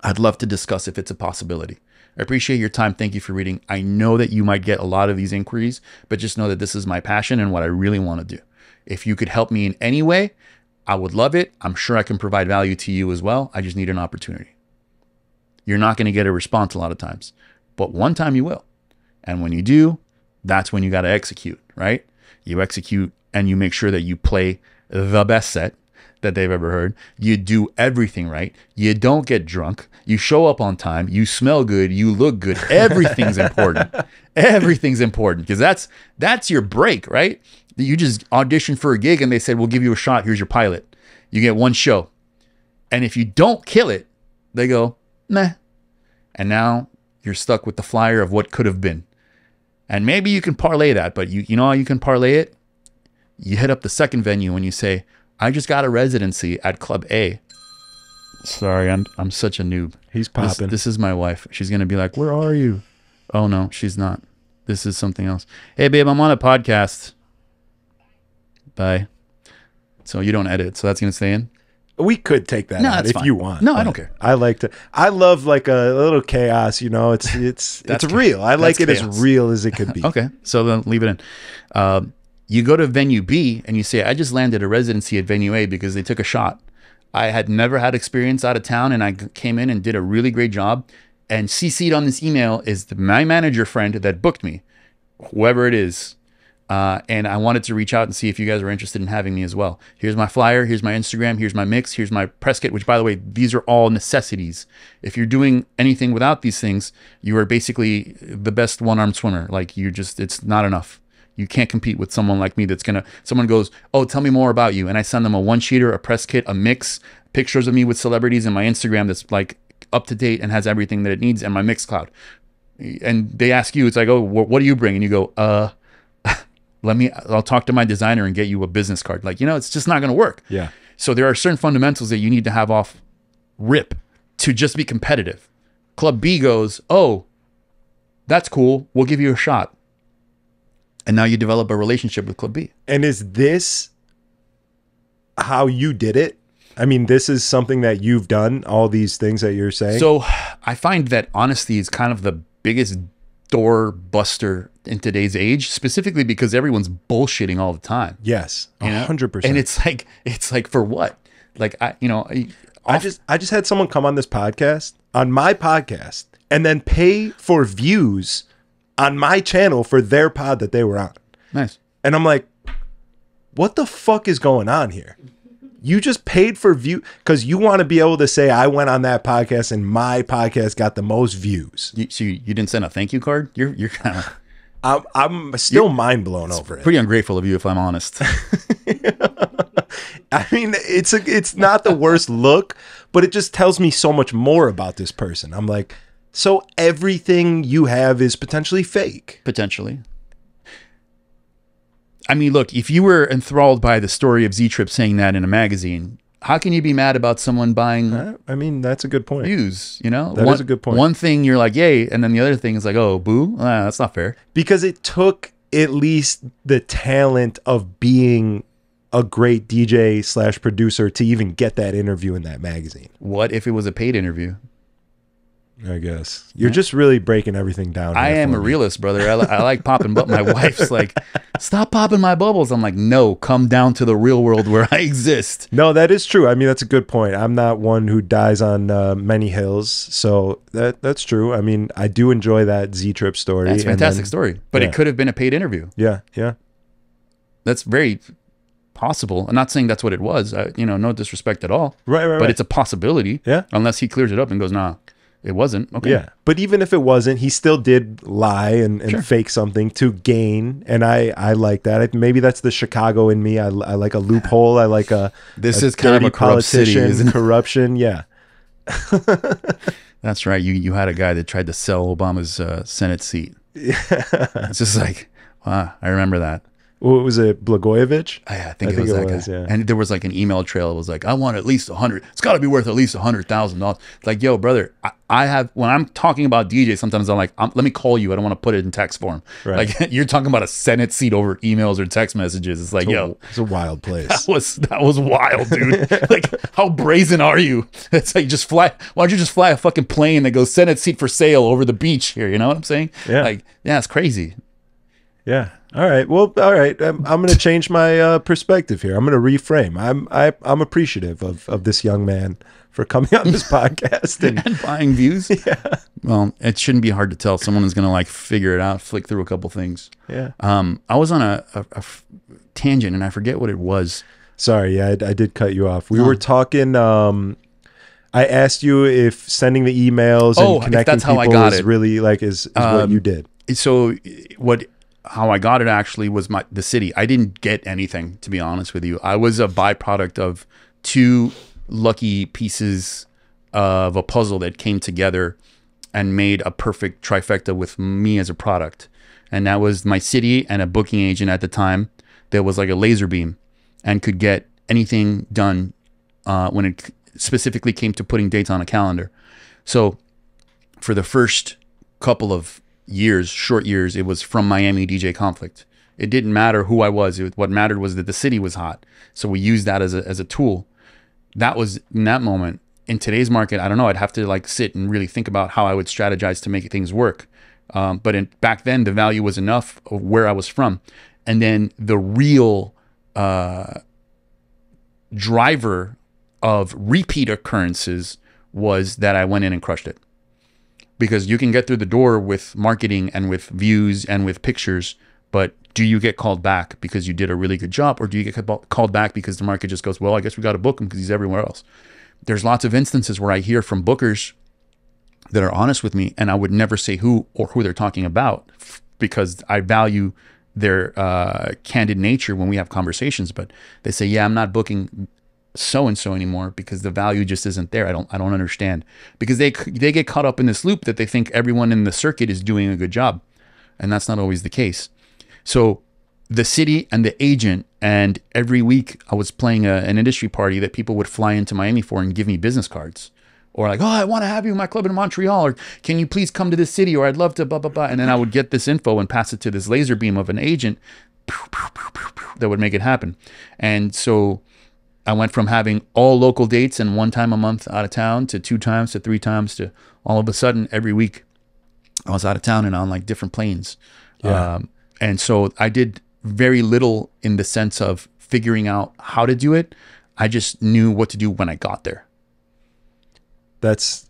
I'd love to discuss if it's a possibility. I appreciate your time. Thank you for reading. I know that you might get a lot of these inquiries, but just know that this is my passion and what I really want to do. If you could help me in any way, I would love it. I'm sure I can provide value to you as well. I just need an opportunity. You're not going to get a response a lot of times, but one time you will. And when you do, that's when you got to execute, right? You execute and you make sure that you play the best set that they've ever heard. You do everything right. You don't get drunk. You show up on time. You smell good. You look good. Everything's important. Everything's important, because that's your break, right? You just auditioned for a gig and they said, we'll give you a shot. Here's your pilot. You get one show. And if you don't kill it, they go, meh. And now you're stuck with the flyer of what could have been. And maybe you can parlay that, but you know how you can parlay it? You hit up the second venue and you say, I just got a residency at Club A. Sorry, I'm such a noob. He's popping. This is my wife. She's going to be like, where are you? Oh, no, she's not. This is something else. Hey, babe, I'm on a podcast. Bye. So you don't edit. So that's going to stay in? We could take that out it's if fine. you want. No, I don't care. I love like a little chaos, you know. It's real. I like it chaos. as real as it could be. Okay. So then leave it in. You go to venue B and you say, I just landed a residency at venue A because they took a shot. I had never had experience out of town, and I came in and did a really great job. And CC'd on this email is my manager friend that booked me, whoever it is. And I wanted to reach out and see if you guys were interested in having me as well. Here's my flyer. Here's my Instagram. Here's my mix. Here's my press kit, which, by the way, these are all necessities. If you're doing anything without these things, you are basically the best one-armed swimmer. Like, it's not enough. You can't compete with someone like me someone goes, oh, tell me more about you. And I send them a one-sheeter, a press kit, a mix, pictures of me with celebrities, and my Instagram that's like up to date and has everything that it needs, and my Mixcloud. And they ask you, it's like, oh, what do you bring? And you go, I'll talk to my designer and get you a business card. Like, it's just not going to work. Yeah. So there are certain fundamentals that you need to have off rip to just be competitive. Club B goes, oh, that's cool. We'll give you a shot. And now you develop a relationship with Club B. And is this how you did it? I mean, this is something that you've done, all these things that you're saying? So I find that honesty is kind of the biggest door buster in today's age, specifically because everyone's bullshitting all the time. Yes, 100%. And it's like for what? Like, I just had someone come on my podcast, and then pay for views on my channel for their pod that they were on. Nice. And I'm like, what the fuck is going on here? You just paid for view because you want to be able to say I went on that podcast and my podcast got the most views. So you didn't send a thank you card? You're kind of... I'm still mind blown over it. Pretty ungrateful of you, if I'm honest. I mean, it's not the worst look, but it just tells me so much more about this person. I'm like, so everything you have is potentially fake. Potentially. I mean, look, if you were enthralled by the story of Z-Trip saying that in a magazine, how can you be mad about someone buying I mean, that's a good point. views, That is a good point. One thing you're like, yay, and then the other thing is like, oh, boo? That's not fair. Because it took at least the talent of being a great DJ / producer to even get that interview in that magazine. What if it was a paid interview? I guess. You're just really breaking everything down. I am a realist, brother. I like popping, but my wife's like, stop popping my bubbles. I'm like, no, come down to the real world where I exist. No, that is true. I mean, that's a good point. I'm not one who dies on many hills. So that's true. I mean, I do enjoy that Z-Trip story. That's a fantastic story. But it could have been a paid interview. Yeah, yeah. That's very possible. I'm not saying that's what it was. No disrespect at all. Right. But it's a possibility. Yeah. Unless he clears it up and goes, nah. It wasn't. Okay. Yeah. But even if it wasn't, he still did lie and Sure. fake something to gain. And I like that. Maybe that's the Chicago in me. I like a loophole. I like This a is kind of dirty a corrupt city, isn't it? corruption. Yeah. That's right. You had a guy that tried to sell Obama's Senate seat. Yeah. It's just like, wow, I remember that. What was it? Blagojevich? I think it was that guy. Yeah. And there was like an email trail. It was like, I want at least 100. It's got to be worth at least $100,000. It's like, yo, brother, I have, when I'm talking about DJ, sometimes I'm like, let me call you. I don't want to put it in text form. Right. Like you're talking about a Senate seat over emails or text messages. It's like, yo, it's a wild place. that was wild, dude. Like, how brazen are you? It's like, why don't you just fly a fucking plane that goes Senate seat for sale over the beach here? You know what I'm saying? Yeah. Like, yeah, it's crazy. Yeah. All right. Well, all right. I'm going to change my perspective here. I'm going to reframe. I'm appreciative of this young man for coming on this podcast and buying views. Yeah. Well, it shouldn't be hard to tell. Someone is going to like figure it out, flick through a couple things. Yeah. I was on a tangent and I forget what it was. Sorry. Yeah, I did cut you off. We were talking. I asked you if sending the emails and connecting people is really like is what you did. So how I got it actually was the city. I didn't get anything, to be honest with you. I was a byproduct of two lucky pieces of a puzzle that came together and made a perfect trifecta with me as a product. And that was my city and a booking agent at the time that was like a laser beam and could get anything done when it specifically came to putting dates on a calendar. So for the first couple of years, short years, it was From Miami DJ Conflict. It didn't matter who I was. What mattered was that the city was hot. So we used that as a tool. That was in that moment. In today's market, I don't know. I'd have to like sit and really think about how I would strategize to make things work. But back then, the value was enough of where I was from. And then the real driver of repeat occurrences was that I went in and crushed it. Because you can get through the door with marketing and with views and with pictures, but do you get called back because you did a really good job, or do you get called back because the market just goes, well, I guess we got to book him because he's everywhere else? There's lots of instances where I hear from bookers that are honest with me, and I would never say who or who they're talking about because I value their candid nature when we have conversations. But they say, yeah, I'm not booking so-and-so anymore because the value just isn't there. I don't understand, because they get caught up in this loop that they think everyone in the circuit is doing a good job. And that's not always the case. So the city and the agent, and every week I was playing an industry party that people would fly into Miami for and give me business cards, or like, oh, I want to have you in my club in Montreal, or can you please come to this city, or I'd love to blah, blah, blah. And then I would get this info and pass it to this laser beam of an agent that would make it happen. And so I went from having all local dates and 1 time a month out of town to 2 times to 3 times to all of a sudden every week I was out of town and on like different planes. Yeah. And so I did very little in the sense of figuring out how to do it. I just knew what to do when I got there. That's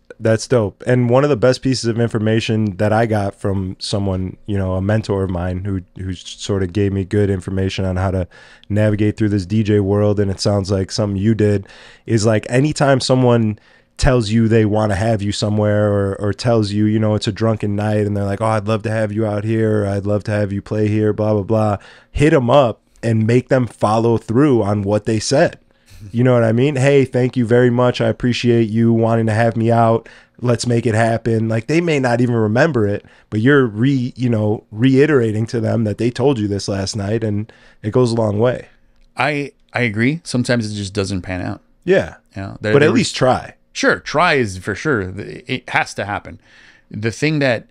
dope. And one of the best pieces of information that I got from someone, you know, a mentor of mine who sort of gave me good information on how to navigate through this DJ world, and it sounds like something you did, is like anytime someone tells you they want to have you somewhere, or tells you, you know, it's a drunken night and they're like, oh, I'd love to have you out here, or I'd love to have you play here, blah, blah, blah, hit them up and make them follow through on what they said. You know what I mean? Hey, thank you very much. I appreciate you wanting to have me out. Let's make it happen. Like, they may not even remember it, but you're reiterating to them that they told you this last night, and it goes a long way. I agree. Sometimes it just doesn't pan out. Yeah. But at least try. Sure. Try is for sure. It has to happen. The thing that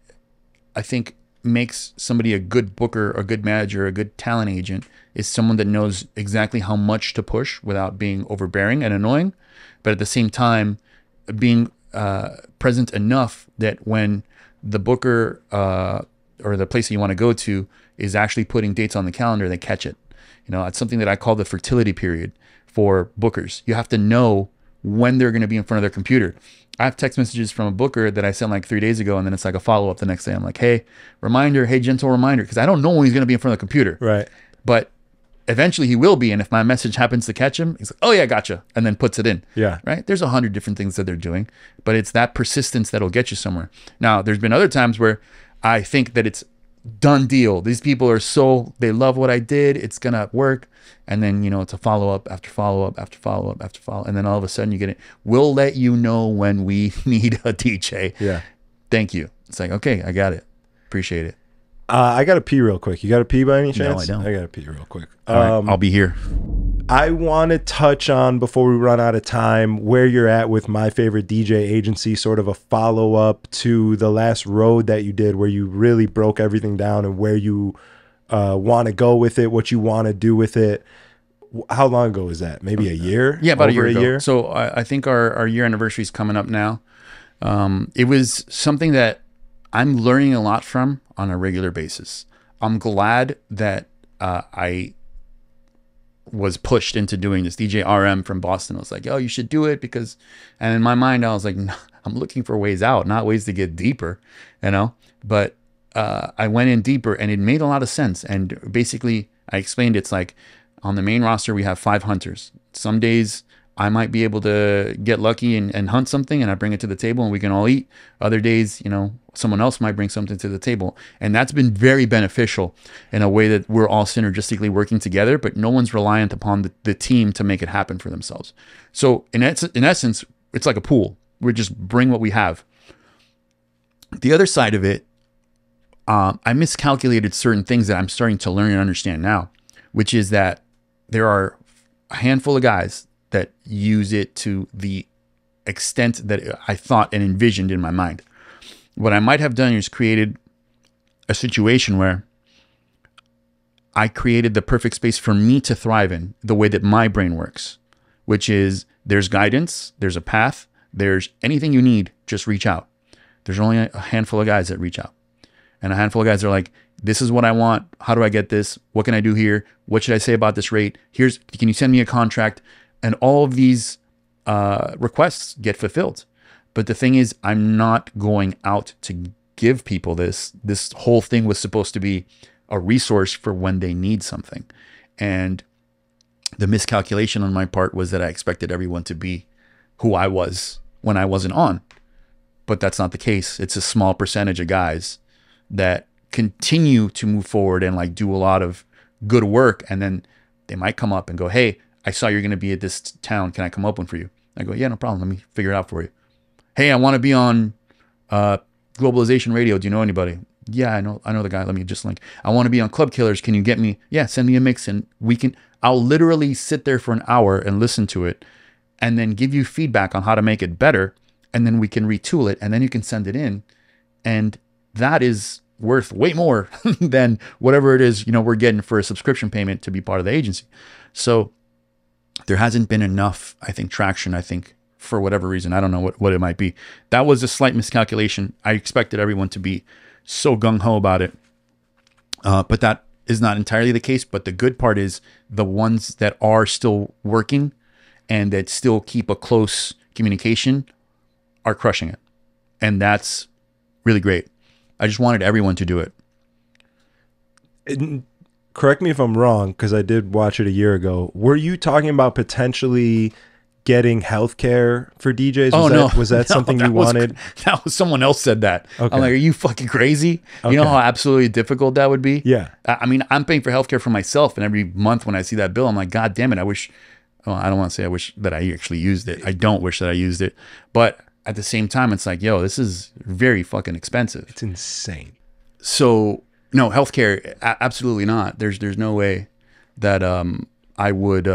I think makes somebody a good booker, a good manager, a good talent agent is someone that knows exactly how much to push without being overbearing and annoying, but at the same time being present enough that when the booker or the place that you want to go to is actually putting dates on the calendar, they catch it. You know, it's something that I call the fertility period for bookers. You have to know when they're going to be in front of their computer. I have text messages from a booker that I sent like 3 days ago, and then it's like a follow-up the next day. I'm like, hey, reminder, hey, gentle reminder, because I don't know when he's going to be in front of the computer. Right. But eventually he will be, and if my message happens to catch him, he's like, oh yeah, gotcha, and then puts it in. Yeah. Right? There's 100 different things that they're doing, but it's that persistence that'll get you somewhere. Now, there's been other times where I think that it's done deal. These people are they love what I did, it's going to work. And then, you know, it's a follow-up after follow-up after follow-up after follow-up. And then all of a sudden you get it. We'll let you know when we need a DJ. Yeah. Thank you. It's like, okay, I got it. Appreciate it. I got to pee real quick. You got to pee by any chance? No, I don't. I got to pee real quick. All right, I'll be here. I want to touch on, before we run out of time, where you're at with My Favorite DJ Agency, sort of a follow-up to the last road that you did where you really broke everything down and where you want to go with it, what you want to do with it. How long ago was that? Maybe a year? Yeah, about a year ago. So I think our year anniversary is coming up now. It was something that I'm learning a lot from on a regular basis. I'm glad that I was pushed into doing this. DJ RM from Boston was like, oh, you should do it because, and in my mind, I was like, no, I'm looking for ways out, not ways to get deeper, you know? But I went in deeper and it made a lot of sense. And basically I explained, it's like on the main roster, we have 5 hunters. Some days I might be able to get lucky and hunt something and I bring it to the table and we can all eat. Other days, you know, someone else might bring something to the table. And that's been very beneficial in a way that we're all synergistically working together, but no one's reliant upon the team to make it happen for themselves. So in essence, it's like a pool. We just bring what we have. The other side of it, I miscalculated certain things that I'm starting to learn and understand now, which is that there are a handful of guys that use it to the extent that I thought and envisioned in my mind. What I might have done is created a situation where I created the perfect space for me to thrive in the way that my brain works, which is there's guidance, there's a path, there's anything you need, just reach out. There's only a handful of guys that reach out. And a handful of guys are like, this is what I want. How do I get this? What can I do here? What should I say about this rate? Can you send me a contract? And all of these requests get fulfilled. But the thing is, I'm not going out to give people this. This whole thing was supposed to be a resource for when they need something. And the miscalculation on my part was that I expected everyone to be who I was when I wasn't on. But that's not the case. It's a small percentage of guys that continue to move forward and like do a lot of good work. And then they might come up and go, hey, I saw you're going to be at this town. Can I come open for you? I go, yeah, no problem. Let me figure it out for you. Hey, I want to be on Globalization Radio. Do you know anybody? Yeah, I know the guy. Let me just link. I want to be on Club Killers. Can you get me? Yeah, send me a mix and I'll literally sit there for an hour and listen to it and then give you feedback on how to make it better. And then we can retool it and then you can send it in. And that is worth way more than whatever it is, we're getting for a subscription payment to be part of the agency. So there hasn't been enough, I think, traction, for whatever reason. I don't know what it might be. That was a slight miscalculation. I expected everyone to be so gung-ho about it. But that is not entirely the case. But the good part is the ones that are still working and that still keep a close communication are crushing it. And that's really great. I just wanted everyone to do it. Correct me if I'm wrong, because I did watch it a year ago. Were you talking about potentially getting healthcare for DJs? Was that something you wanted? That was someone else said that. Okay. I'm like, are you fucking crazy? Okay. You know how absolutely difficult that would be? Yeah. I mean, I'm paying for healthcare for myself, and every month when I see that bill, I'm like, God damn it, I wish. Well, I don't want to say I wish that I actually used it. I don't wish that I used it, but at the same time, it's like, yo, this is very fucking expensive. It's insane. So no, healthcare, absolutely not. There's no way that I would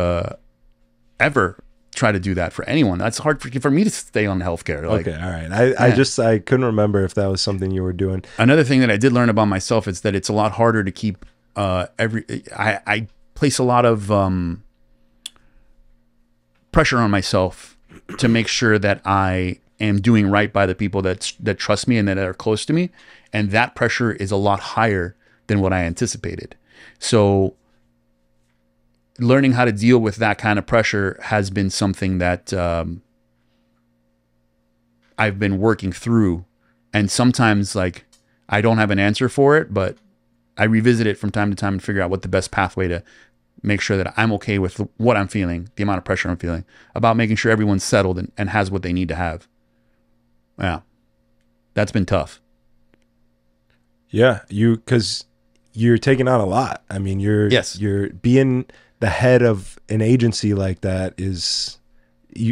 ever try to do that for anyone. That's hard for me to stay on healthcare. Like, okay, all right. I couldn't remember if that was something you were doing. Another thing that I did learn about myself is that it's a lot harder to keep I place a lot of pressure on myself to make sure that I am doing right by the people that trust me and that are close to me. And that pressure is a lot higher than what I anticipated. So learning how to deal with that kind of pressure has been something that I've been working through. And sometimes like I don't have an answer for it, but I revisit it from time to time and figure out what the best pathway to make sure that I'm okay with what I'm feeling, the amount of pressure I'm feeling, about making sure everyone's settled and has what they need to have. Yeah, that's been tough. Yeah, because you're taking on a lot. I mean, you're being the head of an agency like that is.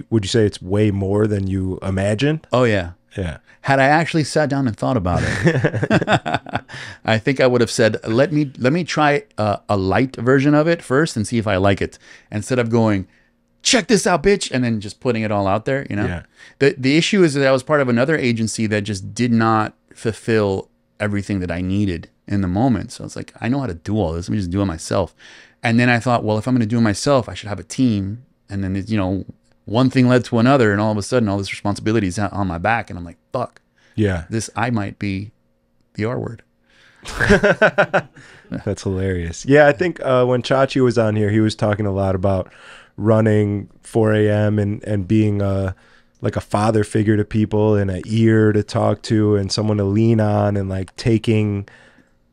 Would you say it's way more than you imagined? Oh yeah, yeah. Had I actually sat down and thought about it, I think I would have said, "Let me try a light version of it first and see if I like it," instead of going, "Check this out, bitch," and then just putting it all out there. You know, yeah. The issue is that I was part of another agency that just did not fulfill everything that I needed in the moment. So it's like, I know how to do all this. Let me just do it myself. And then I thought, well, if I'm going to do it myself, I should have a team. And then one thing led to another, and all of a sudden, all this responsibility is on my back, and I'm like, fuck. Yeah. I might be the R word. That's hilarious. Yeah, I think when Chachi was on here, he was talking a lot about running 4 a.m. and being like a father figure to people and an ear to talk to and someone to lean on, and like taking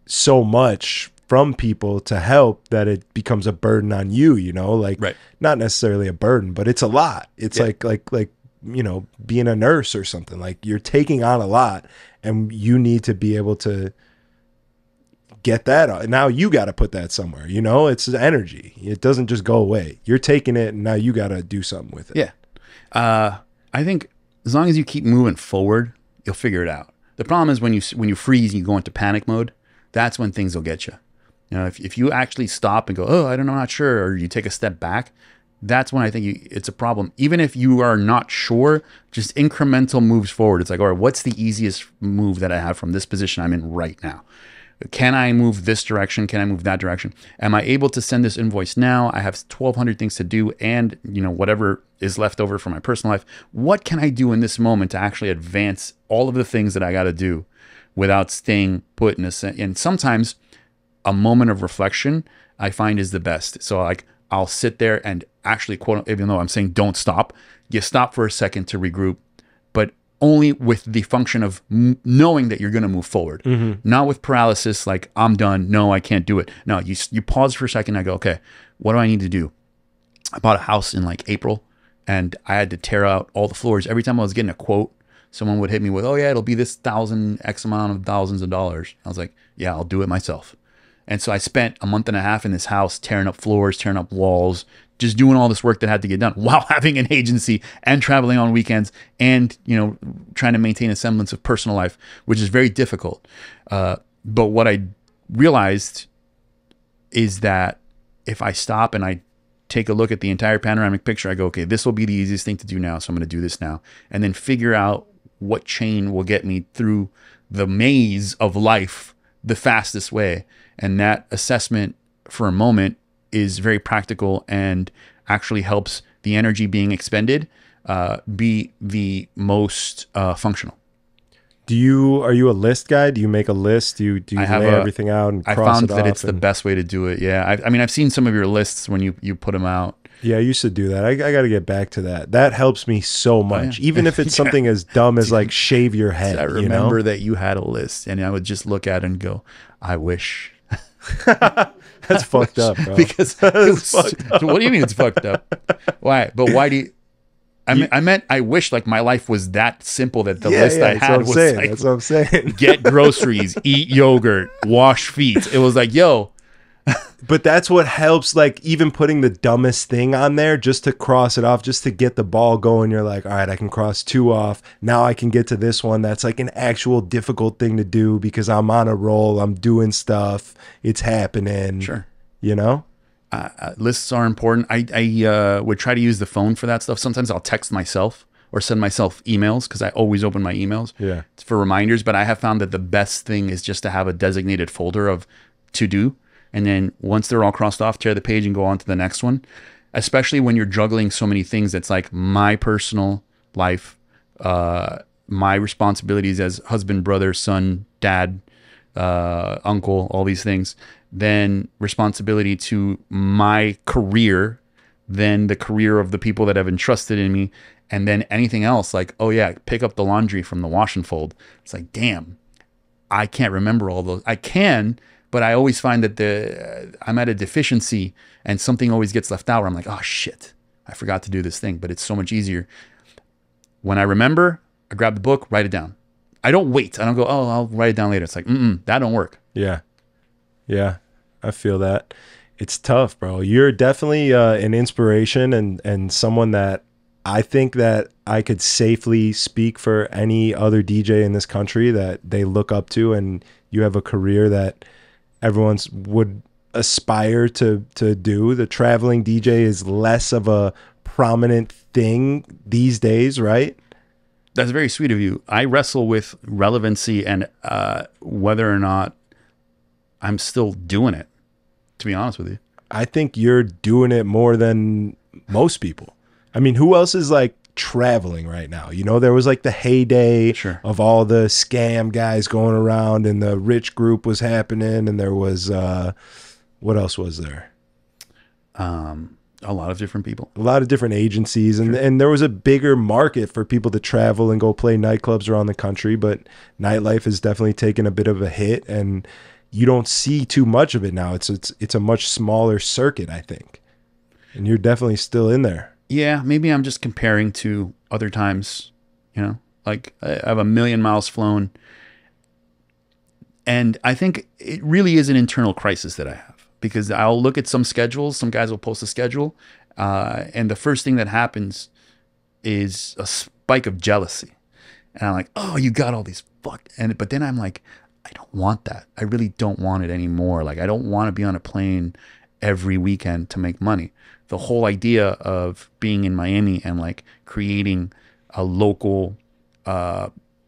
so much from people to help that it becomes a burden on you, like right. Not necessarily a burden, but it's a lot. It's yeah. like being a nurse or something. Like you're taking on a lot, and you need to be able to get that out. Now you got to put that somewhere, it's energy. It doesn't just go away. You're taking it, and now you got to do something with it. Yeah. I think as long as you keep moving forward, you'll figure it out. The problem is when you freeze and you go into panic mode, that's when things will get you. If you actually stop and go, oh, I'm not sure, or you take a step back, that's when I think it's a problem. Even if you are not sure, just incremental moves forward. It's like, all right, what's the easiest move that I have from this position I'm in right now? Can I move this direction? Can I move that direction? Am I able to send this invoice now? I have 1,200 things to do, and whatever is left over for my personal life. What can I do in this moment to actually advance all of the things that I got to do without staying put in and sometimes a moment of reflection I find is the best. So like I'll sit there and actually quote, even though I'm saying don't stop, you stop for a second to regroup, but only with the function of knowing that you're going to move forward, not with paralysis. Like I'm done. No, I can't do it. No, you pause for a second. I go, okay, what do I need to do? I bought a house in like April and I had to tear out all the floors. Every time I was getting a quote, someone would hit me with, oh yeah, it'll be this X amount of thousands of dollars. I was like, yeah, I'll do it myself. And so I spent a month and a half in this house, tearing up floors, tearing up walls, just doing all this work that had to get done while having an agency and traveling on weekends and, trying to maintain a semblance of personal life, which is very difficult. But what I realized is that if I stop and I take a look at the entire panoramic picture, I go, okay, this will be the easiest thing to do now. So I'm going to do this now. And then figure out what chain will get me through the maze of life the fastest way. And that assessment for a moment is very practical and actually helps the energy being expended be the most functional. Are you a list guy? Do you make a list? Do you lay everything out and cross it off? I found that it's the best way to do it. Yeah. I mean, I've seen some of your lists when you put them out. Yeah, I used to do that. I got to get back to that. That helps me so much. Oh, yeah. Even if it's something as dumb as like shave your head. I remember that you had a list and I would just look at it and go, I wish. That's fucked up, bro. Because what do you mean it's fucked up? Why? But why do you... I meant I wish like my life was that simple that the list I had was like, that's what I'm saying. Get groceries, eat yogurt, wash feet. It was like, yo. But that's what helps, like even putting the dumbest thing on there just to cross it off, just to get the ball going. You're like, all right, I can cross 2 off. Now I can get to this one. That's like an actual difficult thing to do because I'm on a roll. I'm doing stuff. It's happening. Sure. Lists are important. I would try to use the phone for that stuff. Sometimes I'll text myself or send myself emails because I always open my emails for reminders. But I have found that the best thing is just to have a designated folder of to do. And then once they're all crossed off, tear the page and go on to the next one. Especially when you're juggling so many things. It's like my personal life, my responsibilities as husband, brother, son, dad, uncle, all these things. Then responsibility to my career, then the career of the people that have entrusted in me, and then anything else like, oh yeah, pick up the laundry from the wash and fold. It's like, damn, I can't remember all those. I can, but I always find that I'm at a deficiency and something always gets left out where I'm like, oh shit, I forgot to do this thing. But it's so much easier. When I remember, I grab the book, write it down. I don't wait. I don't go, oh, I'll write it down later. It's like, that don't work. Yeah. Yeah, I feel that. It's tough, bro. You're definitely an inspiration and someone that I think that I could safely speak for any other DJ in this country that they look up to, and you have a career that everyone would aspire to do. The traveling DJ is less of a prominent thing these days, right? That's very sweet of you. I wrestle with relevancy and whether or not I'm still doing it, to be honest with you. I think you're doing it more than most people. I mean, who else is like traveling right now? There was like the heyday of all the scam guys going around and the rich group was happening. And there was, what else was there? A lot of different people. A lot of different agencies. And there was a bigger market for people to travel and go play nightclubs around the country. But nightlife has definitely taken a bit of a hit. And you don't see too much of it now. It's a much smaller circuit, I think. And you're definitely still in there. Yeah, maybe I'm just comparing to other times, like I have 1,000,000 miles flown. And I think it really is an internal crisis that I have because I'll look at some schedules. Some guys will post a schedule. And the first thing that happens is a spike of jealousy. And I'm like, oh, you got all these but then I'm like, I don't want that. I really don't want it anymore. Like, I don't want to be on a plane every weekend to make money. The whole idea of being in Miami and like creating a local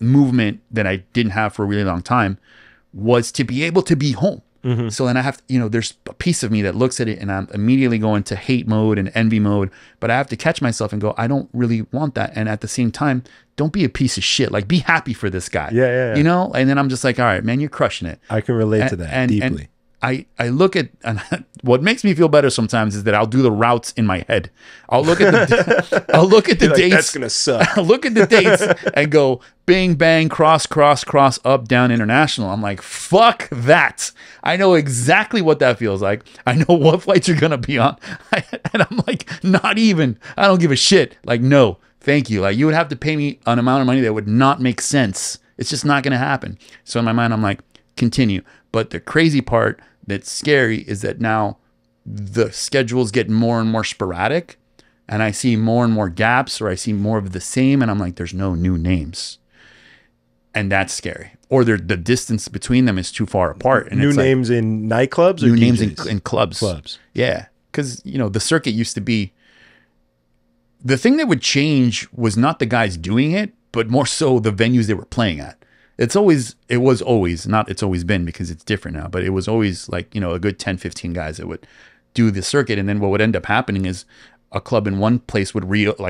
movement that I didn't have for a really long time was to be able to be home. So then I have, there's a piece of me that looks at it and I'm immediately going to hate mode and envy mode, but I have to catch myself and go, I don't really want that. And at the same time, don't be a piece of shit. Like, be happy for this guy. Yeah. And then I'm just like, all right, man, you're crushing it. I can relate to that deeply. And I look at, and what makes me feel better sometimes is that I'll do the routes in my head. I'll look at the dates. That's gonna suck. I'll look at the dates and go bing bang cross up down international. I'm like, fuck that. I know exactly what that feels like. I know what flights you're gonna be on, and I'm like, not even. I don't give a shit. Like, no, thank you. Like, you would have to pay me an amount of money that would not make sense. It's just not gonna happen. So in my mind, I'm like, continue. But the crazy part that's scary is that now the schedules get more and more sporadic, and I see more and more gaps, or I see more of the same, and I'm like, there's no new names. And that's scary. Or the distance between them is too far apart. And new it's names like, in nightclubs or new DJs? names in clubs. Clubs. Yeah. Because, the circuit used to be, the thing that would change was not the guys doing it, but more so the venues they were playing at. It's always been, because it's different now, but it was always like, a good 10, 15 guys that would do the circuit. And then what would end up happening is a club in one place would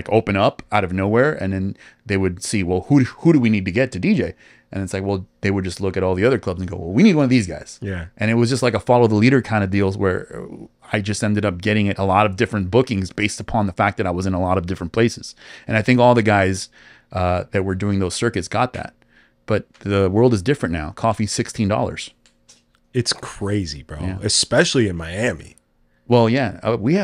open up out of nowhere. And then they would see, well, who do we need to get to DJ? And it's like, well, they would just look at all the other clubs and go, well, we need one of these guys. Yeah. And it was just like a follow the leader kind of deals where I just ended up getting a lot of different bookings based upon the fact that I was in a lot of different places. And I think all the guys that were doing those circuits got that. But the world is different now. Coffee's $16. It's crazy, bro. Yeah. Especially in Miami. Well, yeah, we're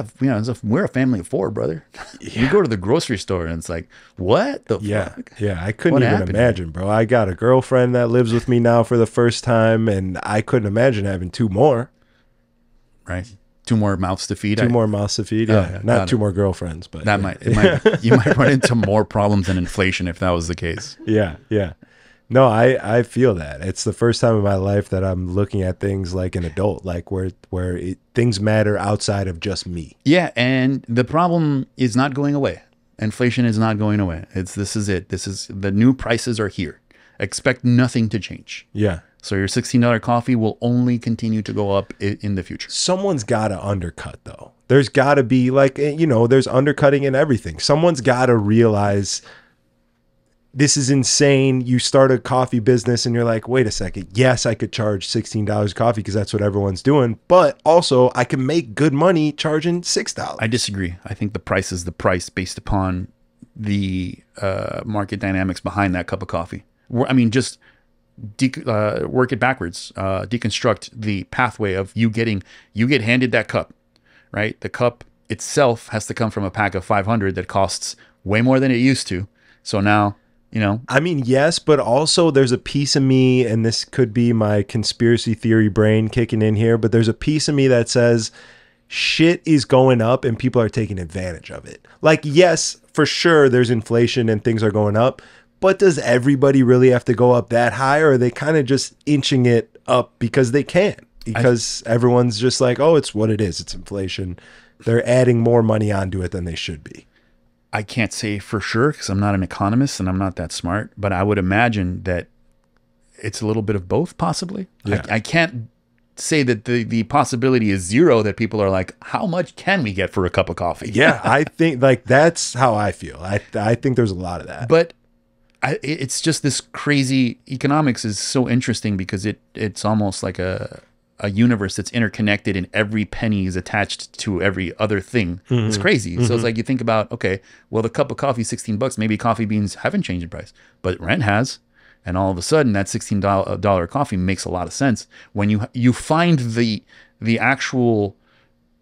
a family of 4, brother. Yeah. You go to the grocery store and it's like, what the fuck? Yeah, I couldn't even imagine, bro. I got a girlfriend that lives with me now for the first time, and I couldn't imagine having 2 more. Right. 2 more mouths to feed. 2 more mouths to feed. Yeah, not 2 more girlfriends, but you might run into more problems than inflation if that was the case. Yeah. No, I feel that. It's the first time in my life that I'm looking at things like an adult, like where things matter outside of just me. Yeah, and the problem is not going away. Inflation is not going away. This is it. The new prices are here. Expect nothing to change. Yeah. So your $16 coffee will only continue to go up in the future. Someone's got to undercut, though. There's got to be there's undercutting in everything. Someone's got to realize this is insane. You start a coffee business and you're like, wait a second. Yes, I could charge $16 coffee because that's what everyone's doing. But also I can make good money charging $6. I disagree. I think the price is the price based upon the market dynamics behind that cup of coffee. I mean, just work it backwards. Deconstruct the pathway of you get handed that cup, right? The cup itself has to come from a pack of 500 that costs way more than it used to. So now, I mean, yes, but also there's a piece of me, and this could be my conspiracy theory brain kicking in here, but there's a piece of me that says shit is going up and people are taking advantage of it. Like, yes, for sure, there's inflation and things are going up, but does everybody really have to go up that high, or are they kind of just inching it up because they can? Because everyone's just like, oh, it's what it is. It's inflation. They're adding more money onto it than they should be. I can't say for sure because I'm not an economist and I'm not that smart, but I would imagine that it's a little bit of both, possibly. Yeah. I can't say that the possibility is zero, that people are like, how much can we get for a cup of coffee? Yeah, I think that's how I feel. I think there's a lot of that. But it's just this crazy, economics is so interesting because it's almost like a universe that's interconnected and every penny is attached to every other thing. Mm-hmm. It's crazy. Mm-hmm. So it's like you think about, okay, well, the cup of coffee is $16. Maybe coffee beans haven't changed in price, but rent has. And all of a sudden that $16 coffee makes a lot of sense. When you find the actual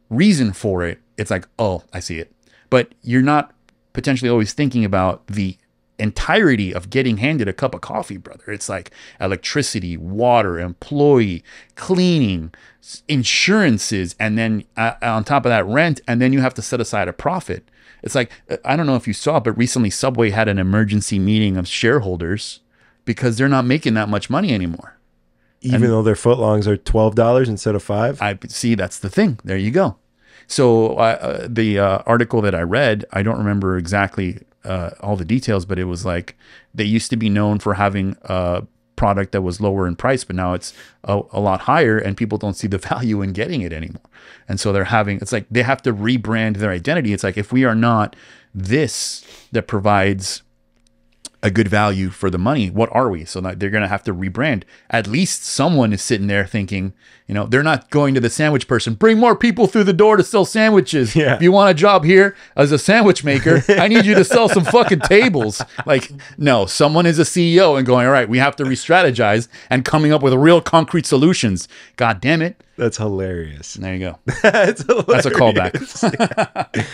reason for it, it's like, oh, I see it. But you're not potentially always thinking about the entirety of getting handed a cup of coffee, brother. It's like electricity, water, employee, cleaning, insurances, and then on top of that, rent, and then you have to set aside a profit. It's like, I don't know if you saw, but recently Subway had an emergency meeting of shareholders because they're not making that much money anymore. Even though their footlongs are $12 instead of $5? I see, that's the thing. There you go. So the article that I read, I don't remember exactly all the details, but it was like they used to be known for having product that was lower in price, but now it's a lot higher, and people don't see the value in getting it anymore. And so it's like they have to rebrand their identity. It's like, if we are not this that provides a good value for the money, what are we? So they're going to have to rebrand. At least someone is sitting there thinking, they're not going to the sandwich person, bring more people through the door to sell sandwiches. Yeah. If you want a job here as a sandwich maker, I need you to sell some fucking tables. Like, no, someone is a CEO and going, all right, we have to re-strategize and coming up with real concrete solutions. God damn it. That's hilarious. There you go. That's hilarious. That's a callback. Yeah.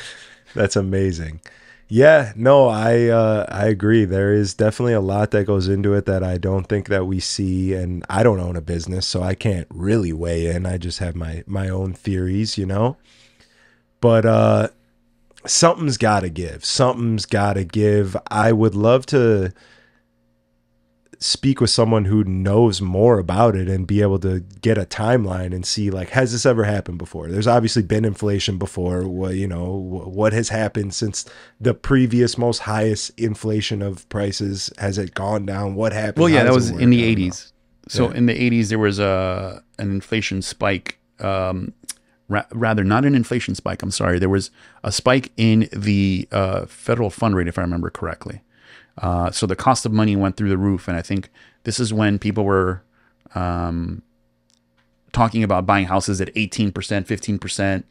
That's amazing. Yeah, no, I agree. There is definitely a lot that goes into it that I don't think that we see, and I don't own a business, so I can't really weigh in. I just have my own theories, But something's got to give. Something's got to give. I would love to speak with someone who knows more about it and be able to get a timeline and see, like, has this ever happened before? There's obviously been inflation before. What has happened since the previous most highest inflation of prices? Has it gone down? What happened? Well, yeah, that was in the 80s. So Yeah. in the 80s, there was an inflation spike. Rather, not an inflation spike. I'm sorry. There was a spike in the federal fund rate, if I remember correctly. So the cost of money went through the roof. And I think this is when people were talking about buying houses at 18%, 15%.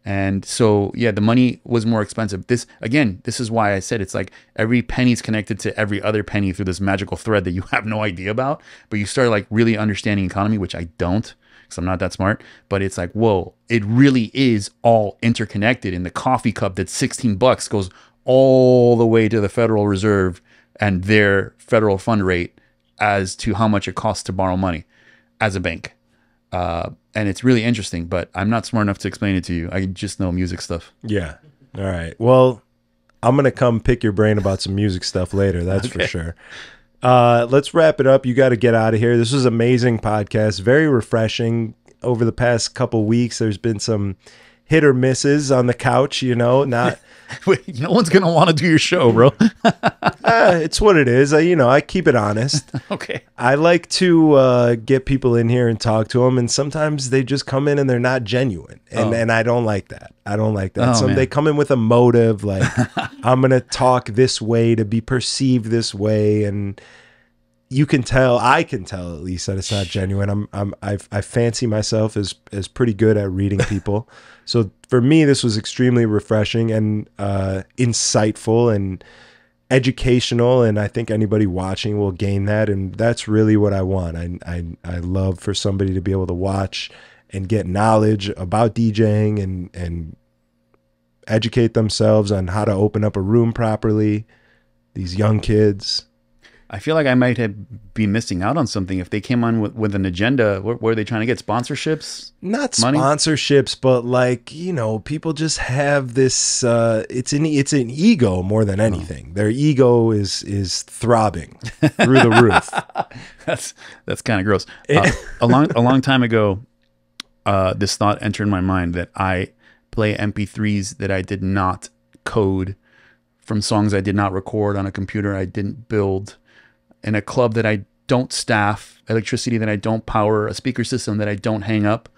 And so, yeah, the money was more expensive. This is why I said it's like every penny's connected to every other penny through this magical thread that you have no idea about. But you start like really understanding economy, which I don't, because I'm not that smart. But it's like, whoa, it really is all interconnected. And the coffee cup that's $16 goes all the way to the Federal Reserve and their federal fund rate as to how much it costs to borrow money as a bank. And it's really interesting, but I'm not smart enough to explain it to you. I just know music stuff. Yeah. All right. Well, I'm going to come pick your brain about some music stuff later. That's for sure. Let's wrap it up. You got to get out of here. This was an amazing podcast. Very refreshing. Over the past couple weeks, there's been some hit or misses on the couch, not... Wait, no one's going to want to do your show, bro. It's what it is. I keep it honest. Okay. I like to get people in here and talk to them, and sometimes they just come in and they're not genuine, and I don't like that. They come in with a motive, like I'm gonna talk this way to be perceived this way, and you can tell. I can tell at least that it's not genuine. I fancy myself as pretty good at reading people. So for me, this was extremely refreshing and insightful and educational, and I think anybody watching will gain that, and that's really what I want. I love for somebody to be able to watch and get knowledge about DJing and educate themselves on how to open up a room properly. These young kids. I feel like I might be missing out on something if they came on with an agenda. What are they trying to get? Sponsorships? Not money? Sponsorships, but like, people just have this, it's an ego more than anything. Their ego is throbbing through the roof. That's kind of gross. A long time ago, this thought entered my mind that I play MP3s that I did not code from songs I did not record on a computer I didn't build, in a club that I don't staff, electricity that I don't power, a speaker system that I don't hang up,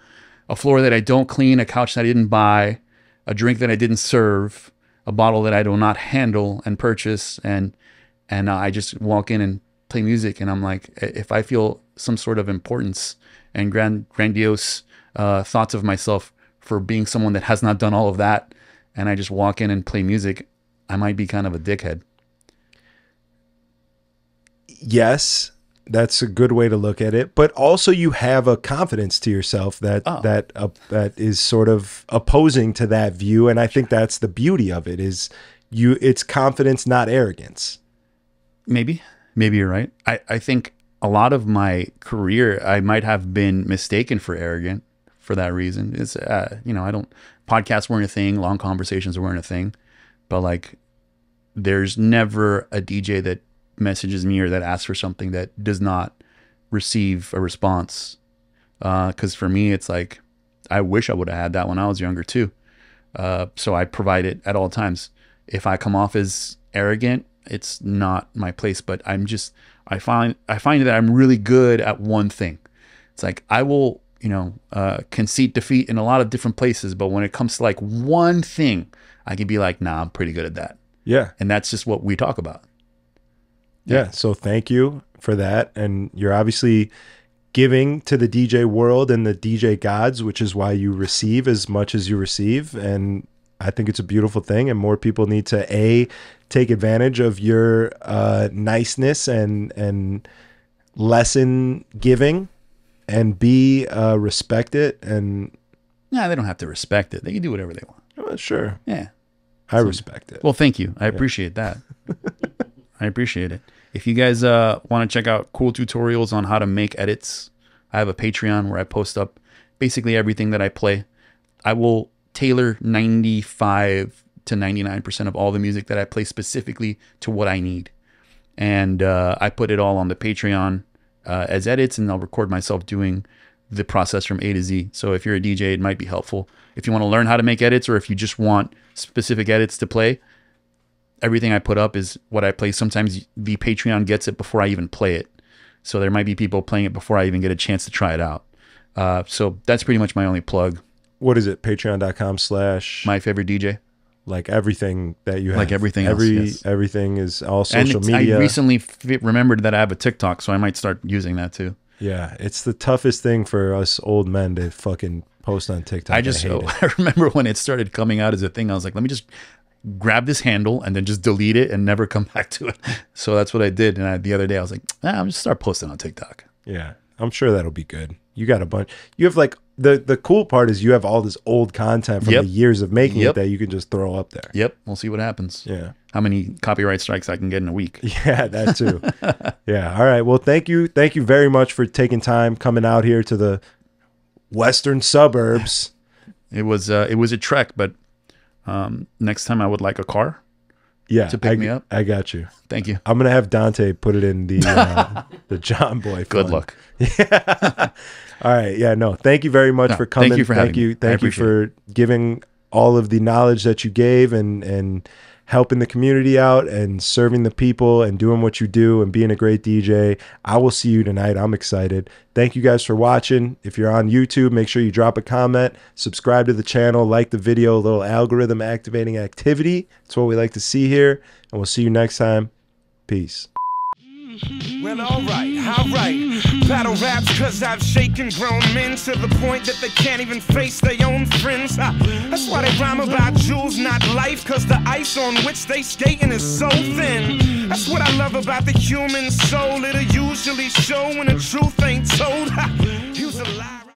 a floor that I don't clean, a couch that I didn't buy, a drink that I didn't serve, a bottle that I do not handle and purchase, and I just walk in and play music. And I'm like, if I feel some sort of importance and grandiose thoughts of myself for being someone that has not done all of that, and I just walk in and play music, I might be kind of a dickhead. Yes, that's a good way to look at it. But also you have a confidence to yourself that is sort of opposing to that view. And I think that's the beauty of it it's confidence, not arrogance. Maybe you're right. I think a lot of my career, I might have been mistaken for arrogant for that reason. It's, podcasts weren't a thing. Long conversations weren't a thing, but like, there's never a DJ that messages me or that asks for something that does not receive a response. Cause for me, it's like, I wish I would have had that when I was younger too. So I provide it at all times. If I come off as arrogant, it's not my place, but I find that I'm really good at one thing. It's like I will, concede defeat in a lot of different places, but when it comes to like one thing, I can be like, nah, I'm pretty good at that. Yeah. And that's just what we talk about. Yeah. So thank you for that. And you're obviously giving to the DJ world and the DJ gods, which is why you receive as much as you receive. And I think it's a beautiful thing. And more people need to take advantage of your niceness and lesson giving, and respect it. And they don't have to respect it. They can do whatever they want. Sure. Yeah. I respect it. Well, thank you. I appreciate that. I appreciate it. If you guys want to check out cool tutorials on how to make edits, I have a Patreon where I post up basically everything that I play. I will tailor 95 to 99% of all the music that I play specifically to what I need. And I put it all on the Patreon as edits, and I'll record myself doing the process from A to Z. So if you're a DJ, it might be helpful. If you want to learn how to make edits, or if you just want specific edits to play, everything I put up is what I play. Sometimes the Patreon gets it before I even play it. So there might be people playing it before I even get a chance to try it out. So that's pretty much my only plug. What is it? Patreon.com/ My favorite DJ. Like everything that you have. Like everything else, yes. Everything is all social media. I recently remembered that I have a TikTok, so I might start using that too. Yeah, it's the toughest thing for us old men to fucking post on TikTok. I remember when it started coming out as a thing, I was like, let me just grab this handle and then just delete it and never come back to it. So that's what I did. And the other day I was like, I'm just start posting on TikTok. Yeah, I'm sure that'll be good. You got a bunch. You have like the cool part is you have all this old content from the years of making it that you can just throw up there. Yep. We'll see what happens. Yeah. How many copyright strikes I can get in a week. Yeah, that too. Yeah. All right. Well, thank you. Thank you very much for taking time coming out here to the western suburbs. It was a trek, but next time I would like a car. Yeah, to pick me up. I got you. Thank you. I'm gonna have Dante put it in the John Boy fund. Good luck. Yeah. All right. Yeah. No. Thank you very much for coming. Thank you for having me. Thank you for giving all of the knowledge that you gave and helping the community out and serving the people and doing what you do and being a great DJ. I will see you tonight. I'm excited. Thank you guys for watching. If you're on YouTube, make sure you drop a comment, subscribe to the channel, like the video, a little algorithm activating activity. That's what we like to see here. And we'll see you next time. Peace. Well, alright. Battle raps cause I've shaken grown men to the point that they can't even face their own friends. That's why they rhyme about jewels, not life, cause the ice on which they skating is so thin. That's what I love about the human soul. It'll usually show when the truth ain't told. Use a lie.